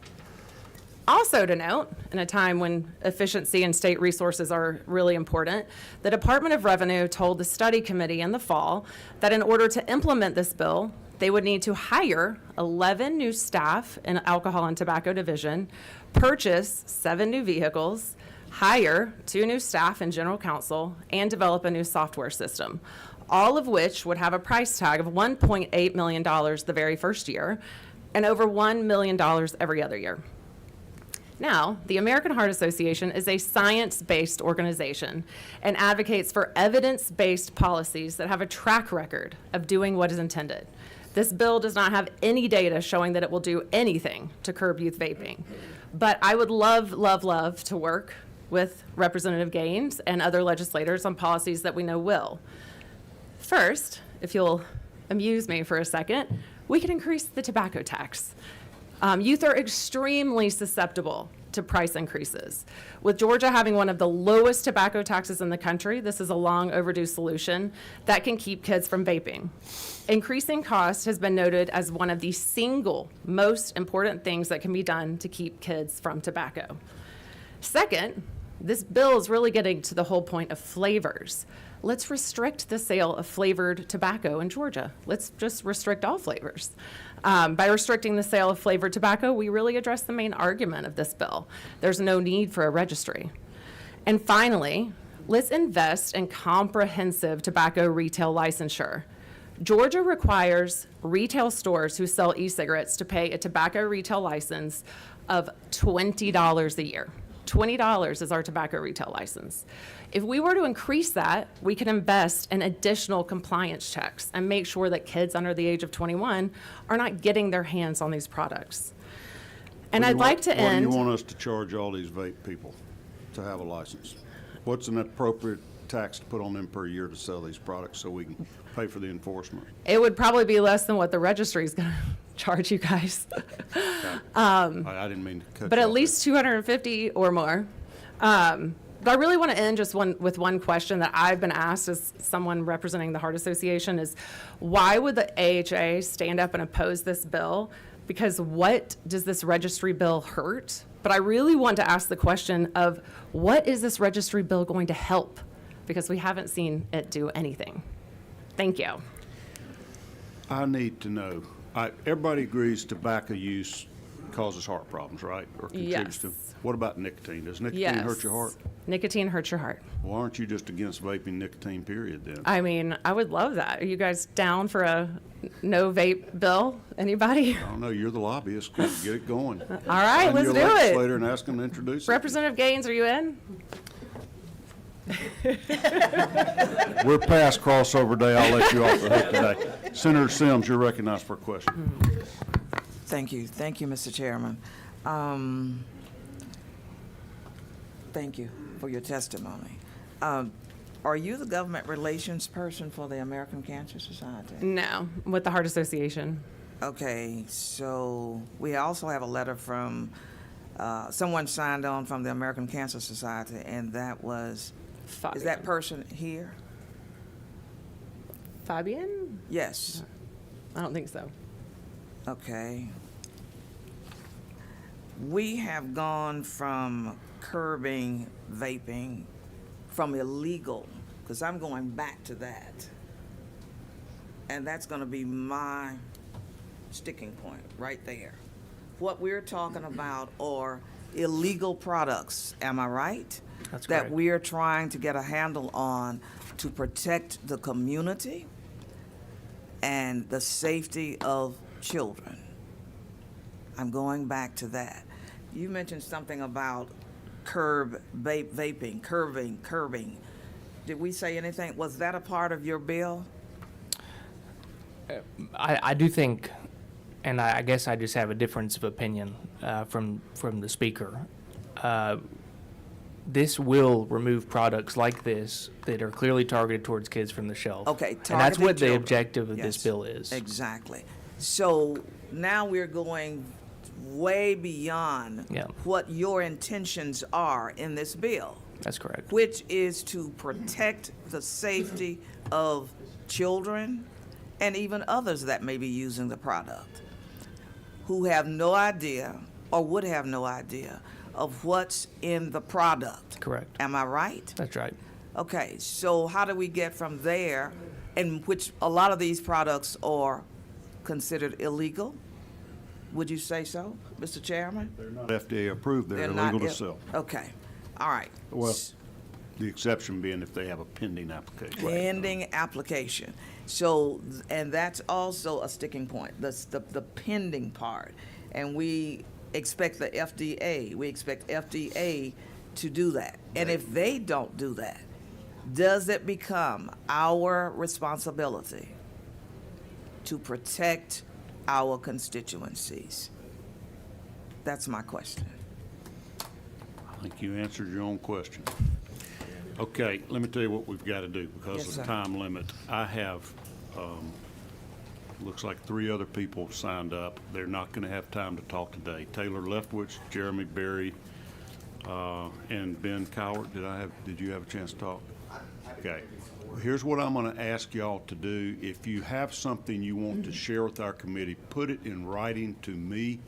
Also to note, in a time when efficiency and state resources are really important, the Department of Revenue told the study committee in the fall that in order to implement this bill, they would need to hire 11 new staff in Alcohol and Tobacco Division, purchase 7 new vehicles, hire 2 new staff in General Counsel, and develop a new software system, all of which would have a price tag of $1.8 million the very first year and over $1 million every other year. Now, the American Heart Association is a science-based organization and advocates for evidence-based policies that have a track record of doing what is intended. This bill does not have any data showing that it will do anything to curb youth vaping. But I would love, love, love to work with Representative Gaines and other legislators on policies that we know will. First, if you'll amuse me for a second, we can increase the tobacco tax. Youth are extremely susceptible to price increases. With Georgia having one of the lowest tobacco taxes in the country, this is a long overdue solution that can keep kids from vaping. Increasing cost has been noted as one of the single most important things that can be done to keep kids from tobacco. Second, this bill is really getting to the whole point of flavors. Let's restrict the sale of flavored tobacco in Georgia. Let's just restrict all flavors. By restricting the sale of flavored tobacco, we really address the main argument of this bill. There's no need for a registry. And finally, let's invest in comprehensive tobacco retail licensure. Georgia requires retail stores who sell e-cigarettes to pay a tobacco retail license of $20 a year. $20 is our tobacco retail license. If we were to increase that, we could invest in additional compliance checks and make sure that kids under the age of 21 are not getting their hands on these products. And I'd like to What end. do you want us to charge all these vape people to have a license? What's an appropriate tax to put on them per year to sell these products so we can pay for the enforcement? It would probably be less than what the registry is going to charge you guys. I didn't mean to cut But you at off least 250 or more. But I really want to end just with one question that I've been asked as someone representing the Heart Association is, why would the AHA stand up and oppose this bill? Because what does this registry bill hurt? But I really want to ask the question of, what is this registry bill going to help? Because we haven't seen it do anything. Thank you. I need to know, everybody agrees tobacco use causes heart problems, right? Or contributes to. Yes. What about nicotine? Does nicotine hurt your heart? Nicotine hurts your heart. Well, aren't you just against vaping nicotine, period, then? I mean, I would love that. Are you guys down for a no vape bill? Anybody? I don't know, you're the lobbyist, get it going. All right, Find let's your do it. legislator and ask them to introduce it. Representative Gaines, are you in? We're past crossover day, I'll let you off the hook today. Senator Sims, you're recognized for a question. Thank you, Mr. Chairman. Thank you for your testimony. Are you the government relations person for the American Cancer Society? No, with the Heart Association. Okay, so we also have a letter from, someone signed on from the American Cancer Society, and that was, is that person here? Fabian? Yes. I don't think so. Okay. We have gone from curbing vaping from illegal, because I'm going back to that. And that's going to be my sticking point right there. What we're talking about are illegal products, am I right? That's that correct. we're trying to get a handle on to protect the community and the safety of children. I'm going back to that. You mentioned something about vaping, curbing. Did we say anything? Was that a part of your bill? I do think, and I guess I just have a difference of opinion from the speaker. This will remove products like this that are clearly targeted towards kids from the shelf. Okay, And that's targeted what the children. objective of this Yes, bill is. Exactly. So now we're going way beyond Yeah. what your intentions are in this bill, That's correct. which is to protect the safety of children and even others that may be using the product, who have no idea or would have no idea of what's in the product. Correct. Am I right? That's right. Okay, so how do we get from there, in which a lot of these products are considered illegal? Would you say so, Mr. Chairman? They're not FDA approved, they're not illegal to ill- sell. Okay, all right. Well, the exception being if they have a pending application. Pending application. So, and that's also a sticking point, the pending part. And we expect the FDA, to do that. And if they don't do that, does it become our responsibility to protect our constituencies? That's my question. I think you answered your own question. Okay, let me tell you what we've got to do because Yes, of the sir. time limit. I have, looks like 3 other people signed up. They're not going to have time to talk today. Taylor Leftwich, Jeremy Berry, and Ben Cowart. Did you have a chance to talk? Okay. Here's what I'm going to ask y'all to do. If you have something you want to share with our committee, put it in writing to me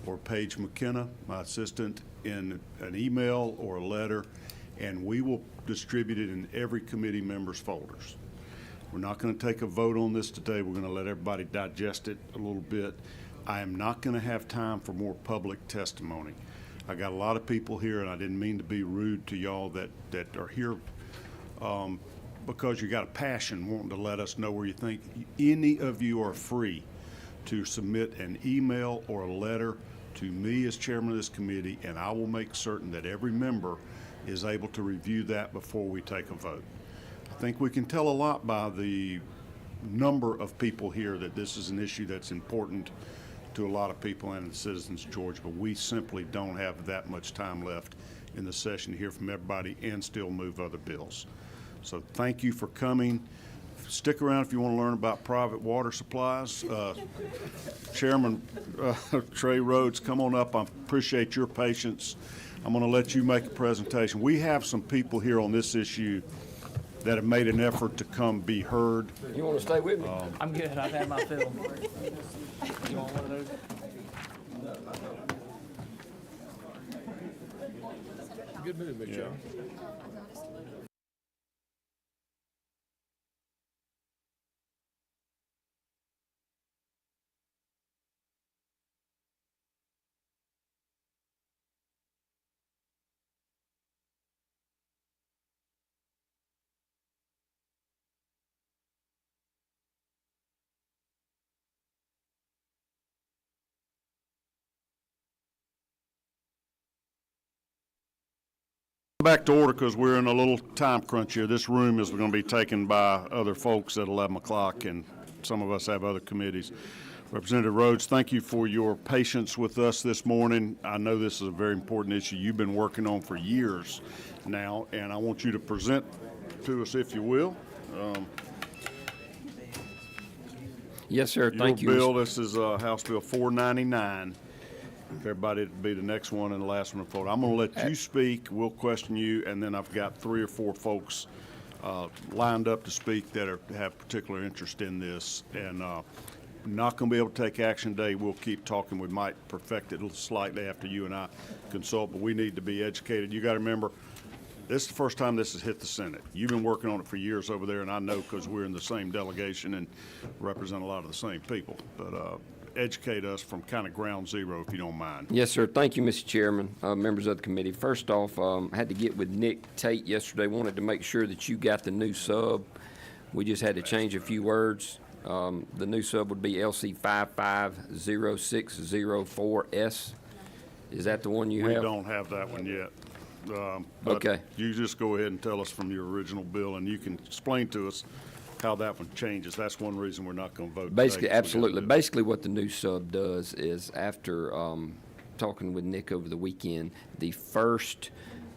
or Paige McKenna, my assistant, in an email or a letter, and we will distribute it in every committee member's folders. We're not going to take a vote on this today. We're going to let everybody digest it a little bit. I am not going to have time for more public testimony. I got a lot of people here, and I didn't mean to be rude to y'all that are here because you got a passion wanting to let us know where you think. Any of you are free to submit an email or a letter to me as chairman of this committee, and I will make certain that every member is able to review that before we take a vote. I think we can tell a lot by the number of people here that this is an issue that's important to a lot of people and the citizens of Georgia, but we simply don't have that much time left in the session to hear from everybody and still move other bills. So thank you for coming. Stick around if you want to learn about private water supplies. Chairman Trey Rhodes, come on up. I appreciate your patience. I'm going to let you make a presentation. We have some people here on this issue that have made an effort to come be heard. You want to stay with me? I'm good. I've had my fill. You want one of those? Good move, Big Joe. Back to order because we're in a little time crunch here. This room is going to be taken by other folks at 11 o'clock, and some of us have other committees. Representative Rhodes, thank you for your patience with us this morning. I know this is a very important issue you've been working on for years now, and I want you to present to us, if you will. Yes, sir. Thank you. Your bill, this is House Bill 499. Everybody to be the next one and the last one to vote. I'm going to let you speak. We'll question you, and then I've got 3 or 4 folks lined up to speak that have particular interest in this. And not going to be able to take action today. We'll keep talking. We might perfect it slightly after you and I consult, but we need to be educated. You got to remember, this is the first time this has hit the Senate. You've been working on it for years over there, and I know because we're in the same delegation and represent a lot of the same people. But educate us from kind of ground zero, if you don't mind. Yes, sir. Thank you, Mr. Chairman, members of the committee. First off, I had to get with Nick Tate yesterday. Wanted to make sure that you got the new sub. We just had to change a few words. The new sub would be LC 550604S. Is that the one you have? We don't have that one yet. But okay. You just go ahead and tell us from your original bill, and you can explain to us how that one changes. That's one reason we're not going to vote. Basically, today, 'cause we absolutely. gotta do it. Basically, what the new sub does is after talking with Nick over the weekend, the first,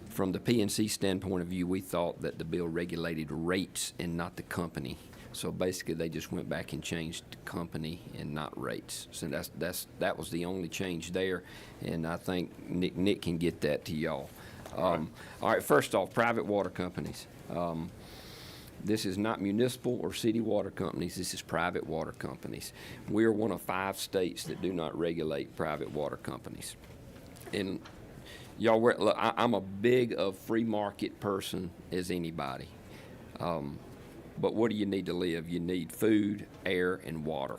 from the PNC standpoint of view, we thought that the bill regulated rates and not the company. So basically, they just went back and changed company and not rates. So that was the only change there, and I think Nick can get that to y'all. All right. First off, private water companies. This is not municipal or city water companies. This is private water companies. We are one of 5 states that do not regulate private water companies. And y'all, look, I'm a big of free market person as anybody. But what do you need to live? You need food, air, and water.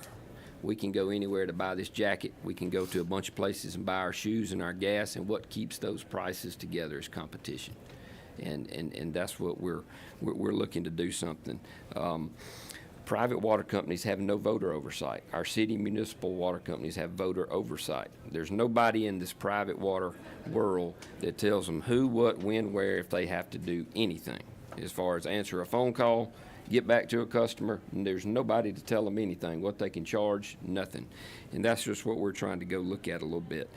We can go anywhere to buy this jacket. We can go to a bunch of places and buy our shoes and our gas, and what keeps those prices together is competition. And that's what we're looking to do something. Private water companies have no voter oversight. Our city municipal water companies have voter oversight. There's nobody in this private water world that tells them who, what, when, where, if they have to do anything. As far as answer a phone call, get back to a customer, and there's nobody to tell them anything, what they can charge, nothing. And that's just what we're trying to go look at a little bit.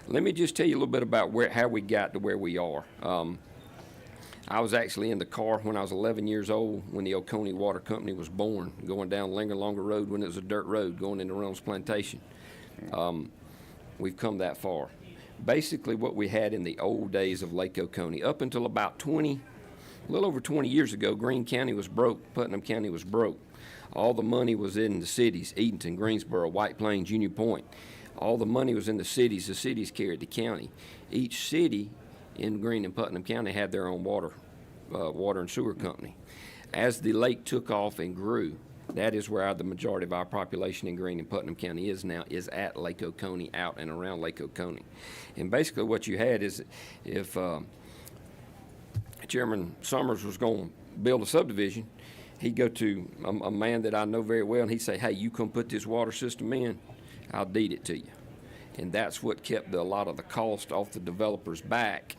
Let me just tell you a little bit about how we got to where we are. I was actually in the car when I was 11 years old when the Oconee Water Company was born, going down Linger-Longer Road when it was a dirt road going into Reynolds Plantation. We've come that far. Basically what we had in the old days of Lake Oconee, up until about a little over 20 years ago, Greene County was broke, Putnam County was broke. All the money was in the cities, Eatonton, Greensboro, White Plains, Union Point. All the money was in the cities carried the county. Each city in Greene and Putnam County had their own water and sewer company. As the lake took off and grew, that is where the majority of our population in Greene and Putnam County is now, is at Lake Oconee, out and around Lake Oconee. And basically what you had is if Chairman Summers was going to build a subdivision, he'd go to a man that I know very well, and he'd say, hey, you come put this water system in, I'll deed it to you. And that's what kept a lot of the cost off the developers back.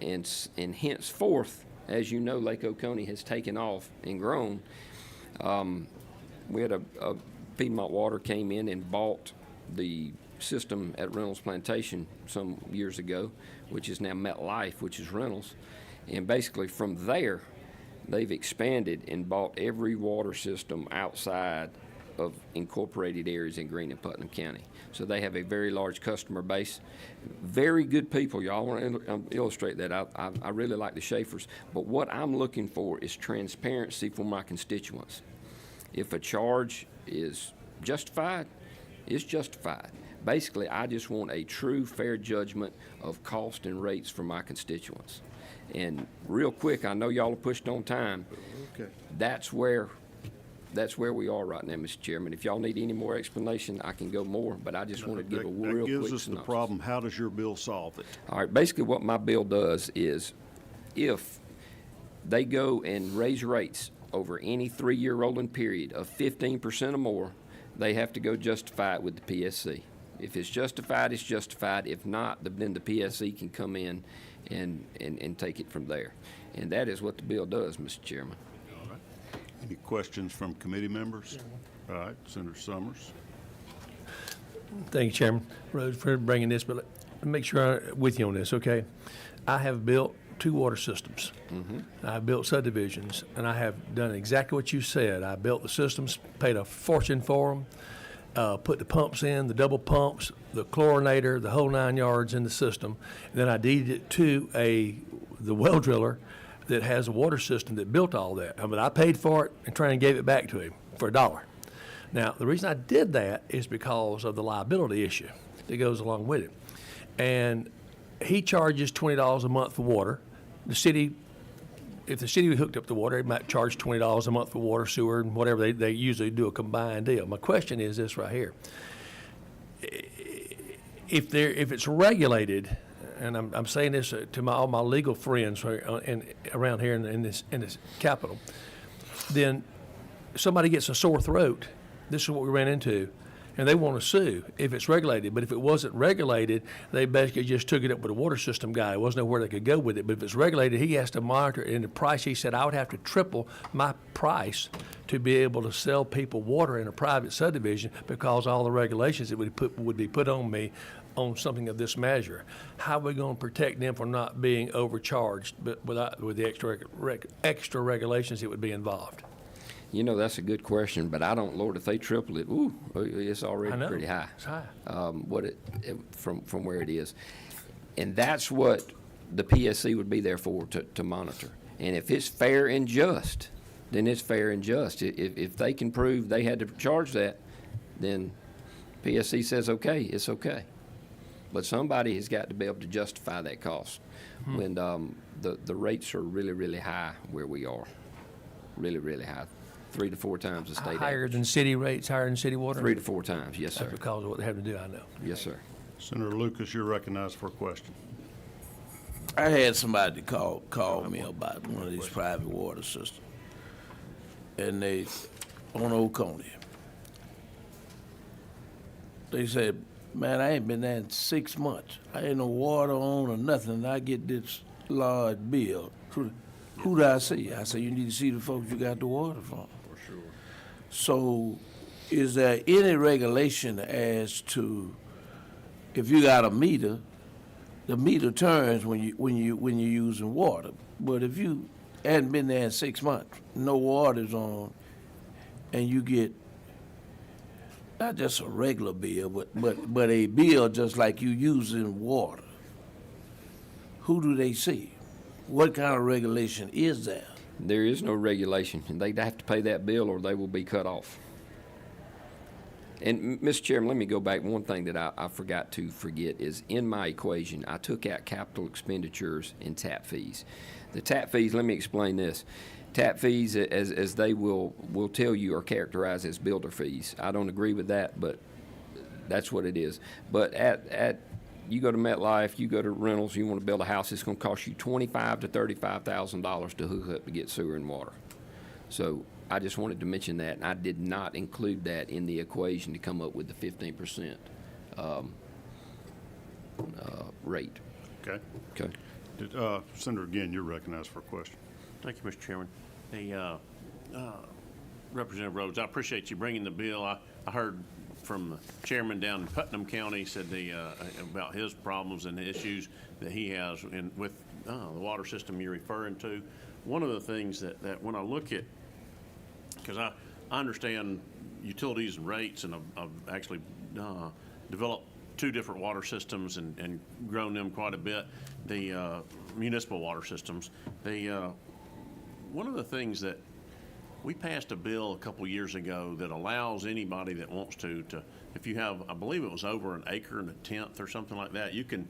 And henceforth, as you know, Lake Oconee has taken off and grown. We had a Piedmont Water came in and bought the system at Reynolds Plantation some years ago, which is now MetLife, which is Reynolds. And basically from there, they've expanded and bought every water system outside of incorporated areas in Greene and Putnam County. So they have a very large customer base. Very good people, y'all. I want to illustrate that. I really like the Schaefers. But what I'm looking for is transparency for my constituents. If a charge is justified, it's justified. Basically, I just want a true, fair judgment of cost and rates for my constituents. And real quick, I know y'all are pushed on time. Okay. That's where we are right now, Mr. Chairman. If y'all need any more explanation, I can go more, but I just want to give a real quick That gives us the synopsis. problem. How does your bill solve it? All right, basically what my bill does is if they go and raise rates over any 3-year rolling period of 15% or more, they have to go justify it with the PSC. If it's justified, it's justified. If not, then the PSC can come in and take it from there. And that is what the bill does, Mr. Chairman. Any questions from committee members? All right, Senator Summers. Thank you, Chairman Rhodes, for bringing this, but let me make sure I'm with you on this, okay? I have built 2 water systems. I've built subdivisions, and I have done exactly what you said. I built the systems, paid a fortune for them, put the pumps in, the double pumps, the chlorinator, the whole 9 yards in the system. And then I deeded it to the well driller that has a water system that built all that. But I paid for it and gave it back to him for $1. Now, the reason I did that is because of the liability issue that goes along with it. And he charges $20 a month for water. The city, if the city hooked up the water, it might charge $20 a month for water, sewer, and whatever. They usually do a combined deal. My question is this right here. If it's regulated, and I'm saying this to all my legal friends around here in this capital, then somebody gets a sore throat. This is what we ran into, and they want to sue if it's regulated. But if it wasn't regulated, they basically just took it up with a water system guy. There wasn't nowhere they could go with it. But if it's regulated, he has to monitor it. And the price, he said, I would have to triple my price to be able to sell people water in a private subdivision because all the regulations that would be put on me on something of this measure. How are we going to protect them from not being overcharged but with the extra regulations that would be involved? You know, that's a good question, but I don't, Lord, if they triple it, ooh, it's already pretty high. It's high. From where it is. And that's what the PSC would be there for, to monitor. And if it's fair and just, then it's fair and just. If they can prove they had to charge that, then PSC says, okay, it's okay. But somebody has got to be able to justify that cost when the rates are really, really high where we are. Really, really high. 3 to 4 times the state Higher average. than city rates, higher than city water? 3 to 4 times, yes, sir. That's because of what they have to do, I know. Yes, sir. Senator Lucas, you're recognized for a question. I had somebody call me about one of these private water systems, and they on Oconee. They said, "Man, I ain't been there in 6 months. I ain't no water on or nothing. And I get this large bill. Who do I see?" I said, "You need to see the folks you got the water from." For sure. So, is there any regulation as to if you got a meter? The meter turns when you're using water. But if you hadn't been there in 6 months, no water's on, and you get not just a regular bill, but a bill just like you using water, who do they see? What kind of regulation is there? There is no regulation, and they have to pay that bill or they will be cut off. And, Mr. Chairman, let me go back. One thing that I forgot to forget is in my equation, I took out capital expenditures and tap fees. The tap fees, let me explain this. Tap fees, as they will tell you, are characterized as builder fees. I don't agree with that, but that's what it is. But you go to MetLife, you go to Reynolds, you want to build a house, it's going to cost you $25,000 to $35,000 to hook up to get sewer and water. So I just wanted to mention that, and I did not include that in the equation to come up with the 15% rate. Okay. Okay. Senator, again, you're recognized for a question. Thank you, Mr. Chairman. Hey, Representative Rhodes, I appreciate you bringing the bill. I heard from the chairman down in Putnam County, said about his problems and the issues that he has with the water system you're referring to. One of the things that when I look at, because I understand utilities and rates, and I've actually developed 2 different water systems and grown them quite a bit, the municipal water systems. One of the things that we passed a bill a couple years ago that allows anybody that wants to, if you have, I believe it was over an acre and a tenth or something like that, you can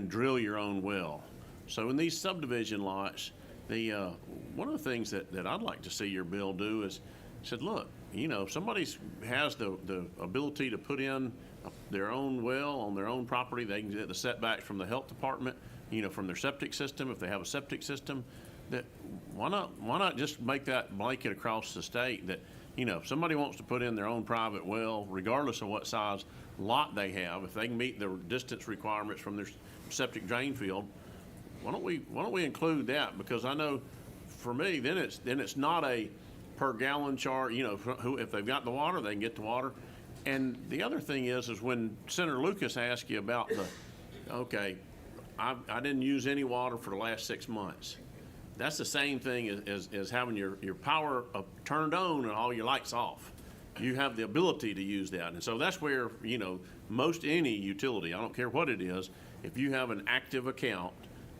drill your own well. So in these subdivision lots, one of the things that I'd like to see your bill do is said, look, if somebody has the ability to put in their own well on their own property, they can get the setbacks from the health department, from their septic system, if they have a septic system. That why not just make that blanket across the state that, if somebody wants to put in their own private well, regardless of what size lot they have, if they can meet the distance requirements from their septic drain field, why don't we include that? Because I know for me, then it's not a per gallon charge. If they've got the water, they can get the water. And the other thing is when Senator Lucas asked you about I didn't use any water for the last 6 months. That's the same thing as having your power turned on and all your lights off. You have the ability to use that. And so that's where, most any utility, I don't care what it is, if you have an active account,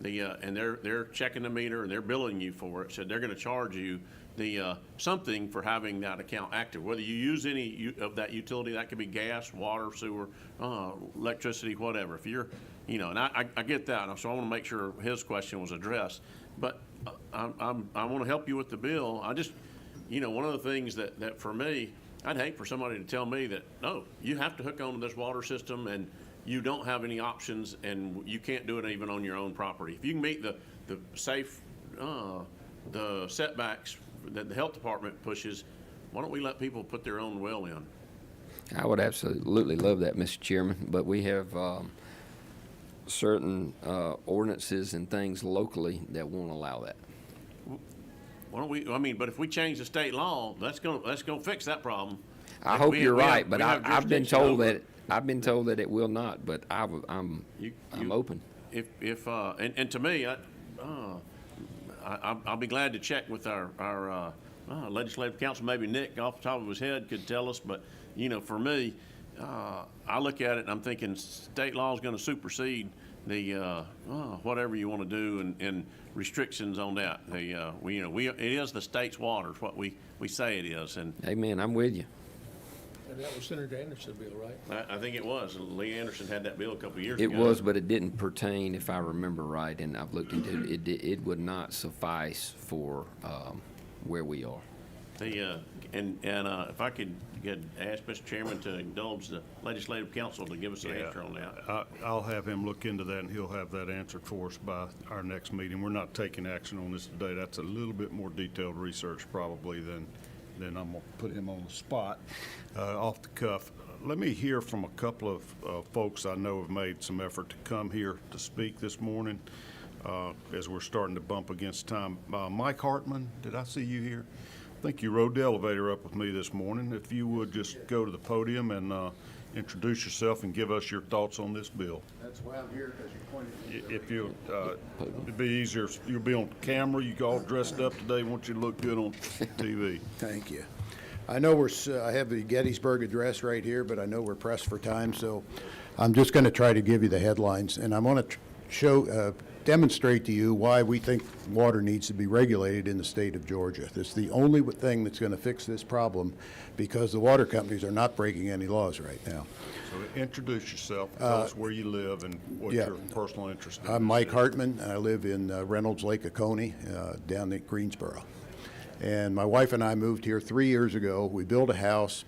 and they're checking the meter and they're billing you for it, so they're going to charge you something for having that account active. Whether you use any of that utility, that could be gas, water, sewer, electricity, whatever. If you're, and I get that, so I want to make sure his question was addressed. But I want to help you with the bill. I just, one of the things that for me, I'd hate for somebody to tell me that, no, you have to hook onto this water system and you don't have any options and you can't do it even on your own property. If you can meet the safe, the setbacks that the health department pushes, why don't we let people put their own well in? I would absolutely love that, Mr. Chairman, but we have certain ordinances and things locally that won't allow that. Why don't we? But if we change the state law, that's gonna fix that problem. I hope you're right, but I've been told that it will not. But I'm open. And to me, I'll be glad to check with our legislative council. Maybe Nick, off the top of his head, could tell us. But for me, I look at it and I'm thinking state law is going to supersede the whatever you want to do and restrictions on that. It is the state's water, is what we say it is. And amen, I'm with you. And that was Senator Anderson's bill, right? I think it was. Lee Anderson had that bill a couple of years It ago. was, but it didn't pertain, if I remember right, and I've looked into it. It would not suffice for where we are. If I could ask Mr. Chairman to indulge the legislative council to give us an answer on that. I'll have him look into that, and he'll have that answered for us by our next meeting. We're not taking action on this today. That's a little bit more detailed research probably than I'm going to put him on the spot off the cuff. Let me hear from a couple of folks I know have made some effort to come here to speak this morning as we're starting to bump against time. Mike Hartman, did I see you here? I think you rode the elevator up with me this morning. If you would just go to the podium and introduce yourself and give us your thoughts on this bill. That's why I'm here, because you pointed. If you, it'd be easier, you'll be on camera, you all dressed up today, want you to look good on TV. Thank you. I know I have the Gettysburg Address right here, but I know we're pressed for time, so I'm just going to try to give you the headlines. And I want to demonstrate to you why we think water needs to be regulated in the state of Georgia. This is the only thing that's going to fix this problem, because the water companies are not breaking any laws right now. So introduce yourself, tell us where you live and what your personal interest is. I'm Mike Hartman, and I live in Reynolds Lake Oconee, down at Greensboro. And my wife and I moved here 3 years ago. We built a house,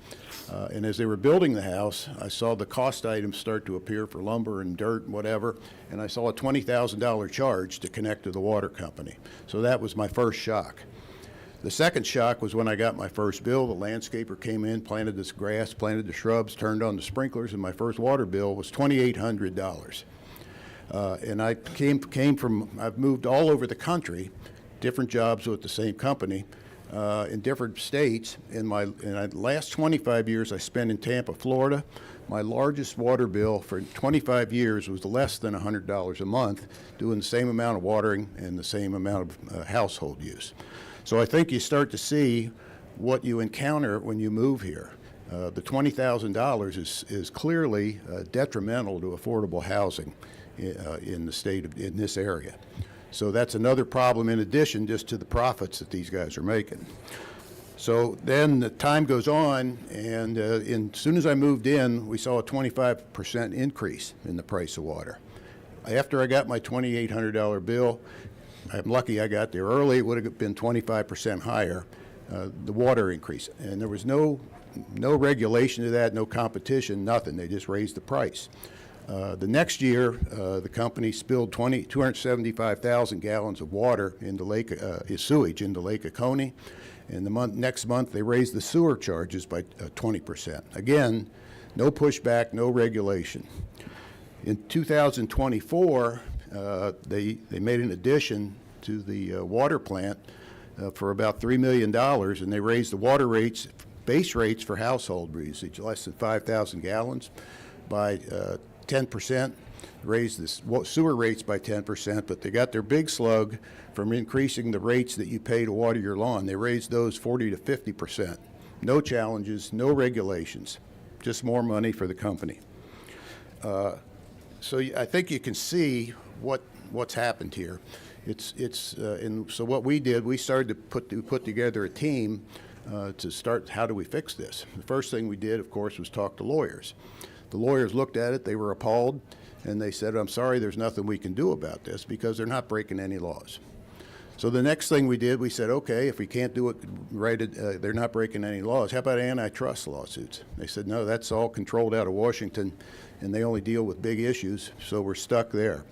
and as they were building the house, I saw the cost items start to appear for lumber and dirt and whatever, and I saw a $20,000 charge to connect to the water company. So that was my first shock. The second shock was when I got my first bill. The landscaper came in, planted this grass, planted the shrubs, turned on the sprinklers, and my first water bill was $2,800. And I I've moved all over the country, different jobs with the same company, in different states. In the last 25 years I spent in Tampa, Florida, my largest water bill for 25 years was less than $100 a month, doing the same amount of watering and the same amount of household use. So I think you start to see what you encounter when you move here. The $20,000 is clearly detrimental to affordable housing in the state in this area. So that's another problem in addition just to the profits that these guys are making. So then the time goes on, and as soon as I moved in, we saw a 25% increase in the price of water. After I got my $2,800 bill, I'm lucky I got there early. It would have been 25% higher, the water increase. And there was no regulation to that, no competition, nothing. They just raised the price. The next year, the company spilled 275,000 gallons of water into sewage into Lake Oconee. And next month, they raised the sewer charges by 20%. Again, no pushback, no regulation. In 2024, they made an addition to the water plant for about $3 million, and they raised the water rates, base rates for household usage, less than 5,000 gallons, by 10%, raised the sewer rates by 10%, but they got their big slug from increasing the rates that you pay to water your lawn. They raised those 40 to 50%. No challenges, no regulations, just more money for the company. So I think you can see what's happened here. And so what we did, we started to put together a team to start, how do we fix this? The first thing we did, of course, was talk to lawyers. The lawyers looked at it, they were appalled, and they said, I'm sorry, there's nothing we can do about this because they're not breaking any laws. So the next thing we did, we said, okay, if we can't do it right, they're not breaking any laws, how about antitrust lawsuits? They said, no, that's all controlled out of Washington, and they only deal with big issues, so we're stuck there.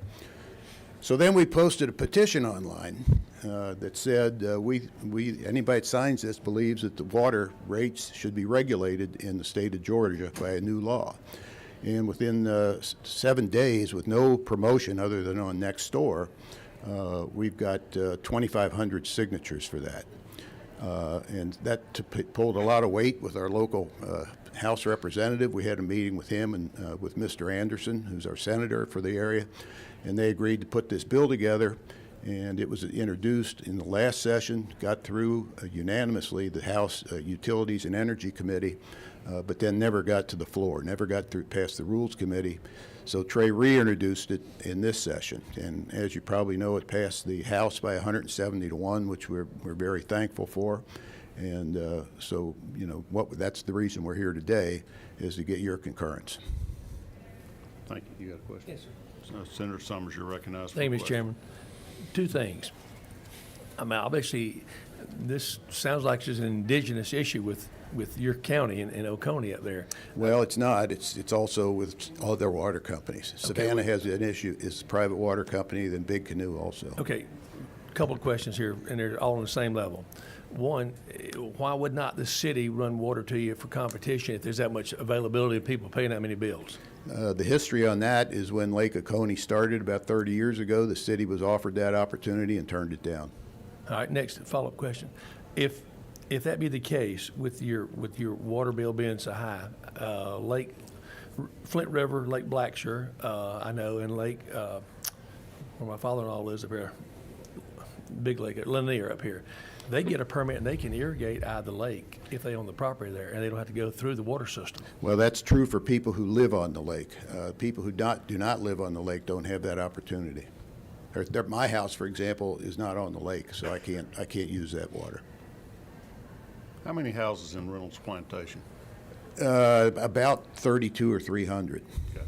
So then we posted a petition online that said, anybody that signs this believes that the water rates should be regulated in the state of Georgia by a new law. And within 7 days, with no promotion other than on Nextdoor, we've got 2,500 signatures for that. And that pulled a lot of weight with our local House representative. We had a meeting with him and with Mr. Anderson, who's our senator for the area, and they agreed to put this bill together. And it was introduced in the last session, got through unanimously the House Utilities and Energy Committee, but then never got to the floor, never got through past the Rules Committee. So Trey reintroduced it in this session, and as you probably know, it passed the House by 170 to 1, which we're very thankful for. And so, you know, that's the reason we're here today, is to get your concurrence. Thank you. You got a question? Yes, sir. Senator Summers, you're recognized for Thank you, the Mr. question. Chairman. Two things. I mean, obviously, this sounds like it's an indigenous issue with your county in Oconee up there. Well, it's not. It's also with other water companies. Savannah has an issue. It's a private water company, then Big Canoe also. Okay, couple of questions here, and they're all on the same level. One, why would not the city run water to you for competition if there's that much availability of people paying that many bills? The history on that is when Lake Oconee started about 30 years ago, the city was offered that opportunity and turned it down. All right, next follow-up question. If that be the case with your water bill being so high, Flint River, Lake Blacksher, I know, and Lake, where my father-in-law lives up here, Big Lake, Lanier up here, they get a permit and they can irrigate out of the lake if they own the property there, and they don't have to go through the water system. Well, that's true for people who live on the lake. People who do not live on the lake don't have that opportunity. My house, for example, is not on the lake, so I can't use that water. How many houses in Reynolds Plantation? About 32 or 300. Okay.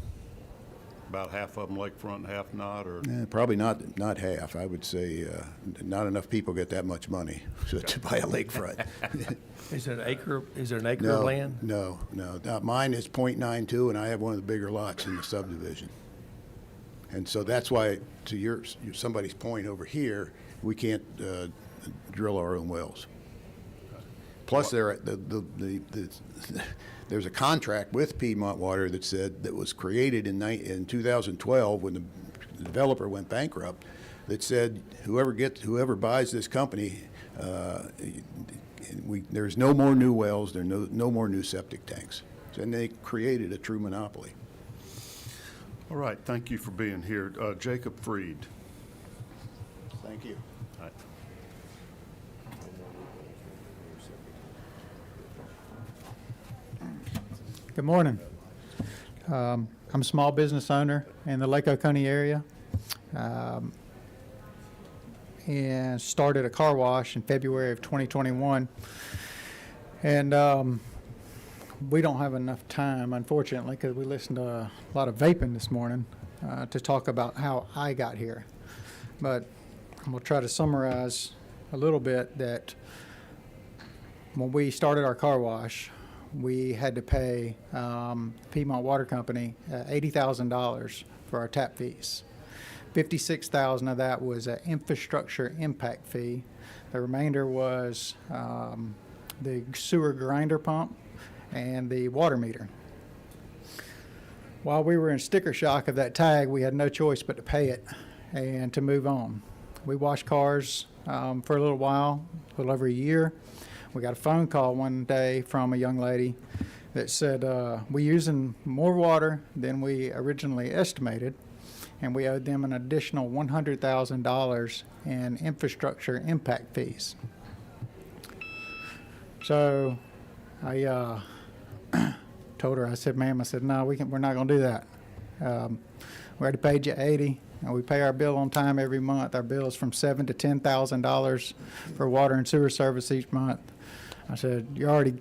About half of them lakefront and half not, or? Probably not half. I would say not enough people get that much money to buy a lakefront. Is there an acre of land? No. Mine is .92, and I have one of the bigger lots in the subdivision. And so that's why, to somebody's point over here, we can't drill our own wells. Plus, there's a contract with Piedmont Water that was created in 2012 when the developer went bankrupt, that said whoever buys this company There's no more new wells, there are no more new septic tanks. And they created a true monopoly. All right, thank you for being here. Jacob Freed. Thank you. All right. Good morning. I'm a small business owner in the Lake Oconee area, and started a car wash in February of 2021. And we don't have enough time, unfortunately, because we listened to a lot of vaping this morning, to talk about how I got here. But I'm going to try to summarize a little bit that when we started our car wash, we had to pay Piedmont Water Company $80,000 for our tap fees. $56,000 of that was an infrastructure impact fee. The remainder was the sewer grinder pump and the water meter. While we were in sticker shock of that tag, we had no choice but to pay it and to move on. We washed cars for a little while, a little over a year. We got a phone call one day from a young lady that said, we're using more water than we originally estimated, and we owed them an additional $100,000 in infrastructure impact fees. So I told her, I said, ma'am, I said, no, we're not going to do that. We already paid you $80,000, and we pay our bill on time every month. Our bill is from $7,000 to $10,000 for water and sewer service each month. I said, you're already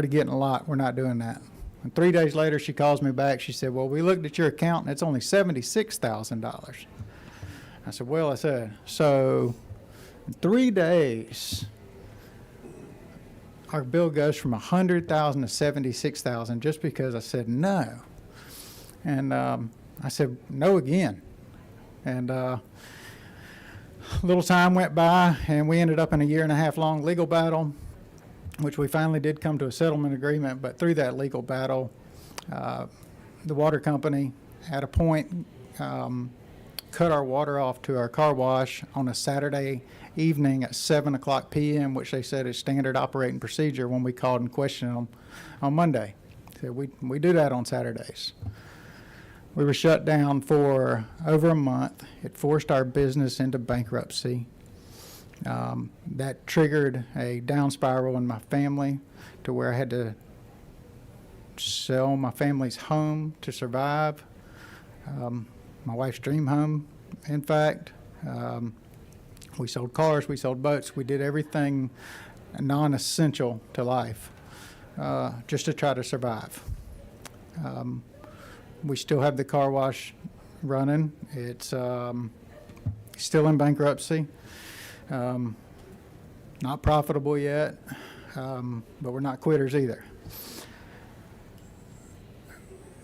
getting a lot. We're not doing that. And 3 days later, she calls me back. She said, well, we looked at your account, and it's only $76,000. I said, well, so in 3 days, our bill goes from $100,000 to $76,000 just because I said no. And I said no again. And a little time went by, and we ended up in a 1.5 year long legal battle, which we finally did come to a settlement agreement. But through that legal battle, the water company at a point cut our water off to our car wash on a Saturday evening at 7:00 p.m., which they said is standard operating procedure when we called and questioned them on Monday. So we do that on Saturdays. We were shut down for over a month. It forced our business into bankruptcy. That triggered a down spiral in my family to where I had to sell my family's home to survive. My wife's dream home, in fact. We sold cars, we sold boats, we did everything non-essential to life just to try to survive. We still have the car wash running. It's still in bankruptcy. Not profitable yet, but we're not quitters either.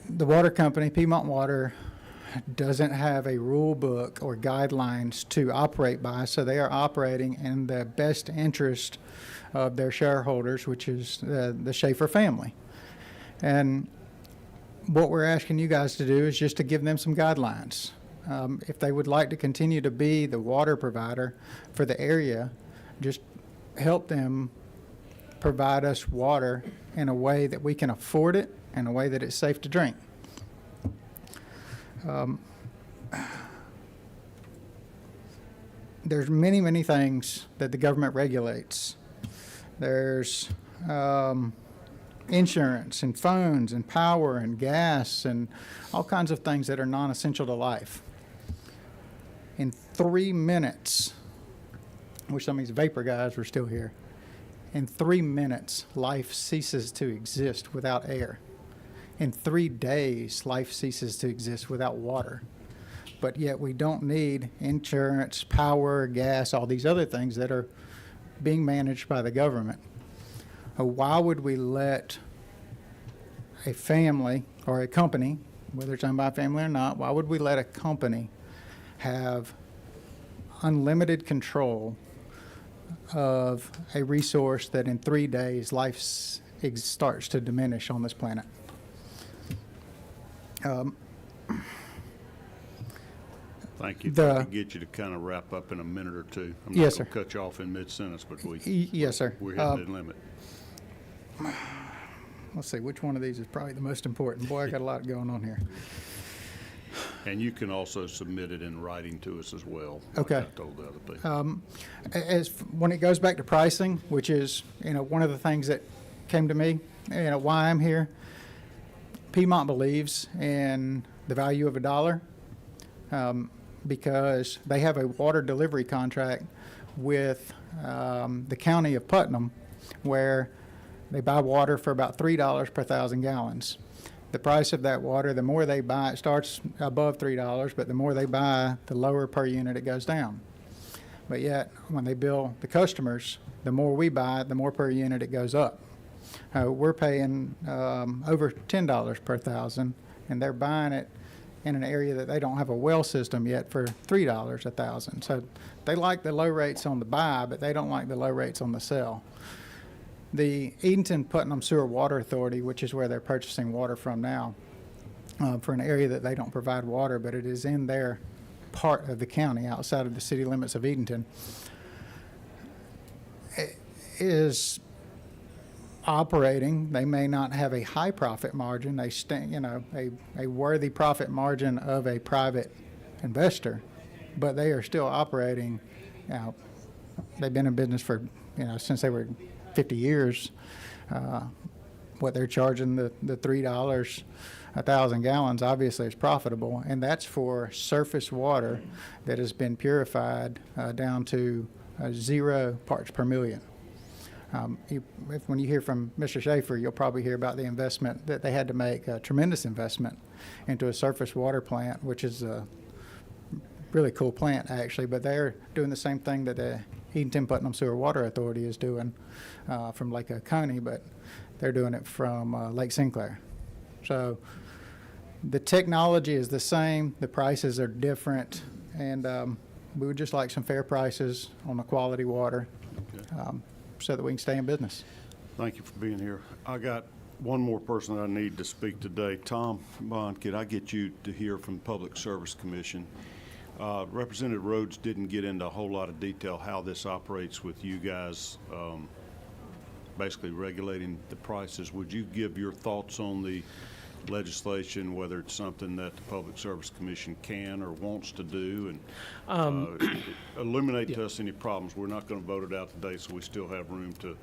The water company, Piedmont Water, doesn't have a rule book or guidelines to operate by, so they are operating in the best interest of their shareholders, which is the Schaefer family. And what we're asking you guys to do is just to give them some guidelines. If they would like to continue to be the water provider for the area, just help them provide us water in a way that we can afford it, in a way that it's safe to drink. There's many, many things that the government regulates. There's insurance and phones and power and gas and all kinds of things that are non-essential to life. In 3 minutes, I wish some of these vapor guys were still here. In 3 minutes, life ceases to exist without air. In 3 days, life ceases to exist without water. But yet we don't need insurance, power, gas, all these other things that are being managed by the government. Why would we let a family or a company, whether it's owned by a family or not, why would we let a company have unlimited control of a resource that in 3 days life starts to diminish on this planet? Thank you. If The- I could get you to kind of wrap up in a minute or two. I'm Yes, not sir. going to cut you off in mid-sentence, but Yes, sir. we're hitting the limit. Let's see, which one of these is probably the most important? Boy, I got a lot going on here. And you can also submit it in writing to us as well. Okay. Like I told the other people. When it goes back to pricing, which is, one of the things that came to me, why I'm here, Piedmont believes in the value of a dollar because they have a water delivery contract with the county of Putnam where they buy water for about $3 per 1,000 gallons. The price of that water, the more they buy, it starts above $3, but the more they buy, the lower per unit it goes down. But yet, when they bill the customers, the more we buy, the more per unit it goes up. We're paying over $10 per 1,000, and they're buying it in an area that they don't have a well system yet for $3 a 1,000. So they like the low rates on the buy, but they don't like the low rates on the sell. The Edenton-Putnam Sewer Water Authority, which is where they're purchasing water from now, for an area that they don't provide water, but it is in their part of the county outside of the city limits of Edenton, is operating. They may not have a high profit margin. They a worthy profit margin of a private investor, but they are still operating. They've been in business for since they were 50 years. What they're charging the $3 a 1,000 gallons obviously is profitable, and that's for surface water that has been purified down to 0 parts per million. When you hear from Mr. Schaefer, you'll probably hear about the investment that they had to make, a tremendous investment into a surface water plant, which is a really cool plant actually, but they're doing the same thing that the Edenton-Putnam Sewer Water Authority is doing from Lake Oconee, but they're doing it from Lake Sinclair. So the technology is the same, the prices are different, and we would just like some fair prices on the quality water so that we can stay in business. Thank you for being here. I got one more person that I need to speak today. Tom Bond, could I get you to hear from Public Service Commission? Representative Rhodes didn't get into a whole lot of detail how this operates with you guys basically regulating the prices. Would you give your thoughts on the legislation, whether it's something that the Public Service Commission can or wants to do, and illuminate to us any problems? We're not going to vote it out today, so we still have room to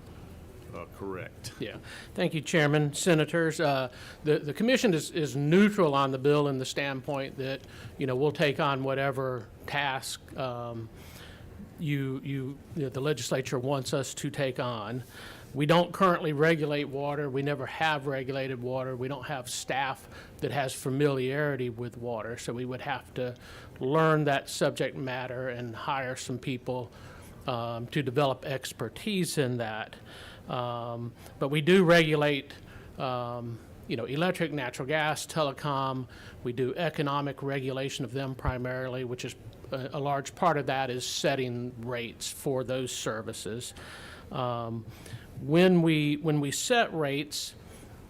correct. Yeah. Thank you, Chairman, Senators. The commission is neutral on the bill in the standpoint that, we'll take on whatever task the legislature wants us to take on. We don't currently regulate water. We never have regulated water. We don't have staff that has familiarity with water, so we would have to learn that subject matter and hire some people to develop expertise in that. But we do regulate, electric, natural gas, telecom. We do economic regulation of them primarily, which is a large part of that is setting rates for those services. When we set rates,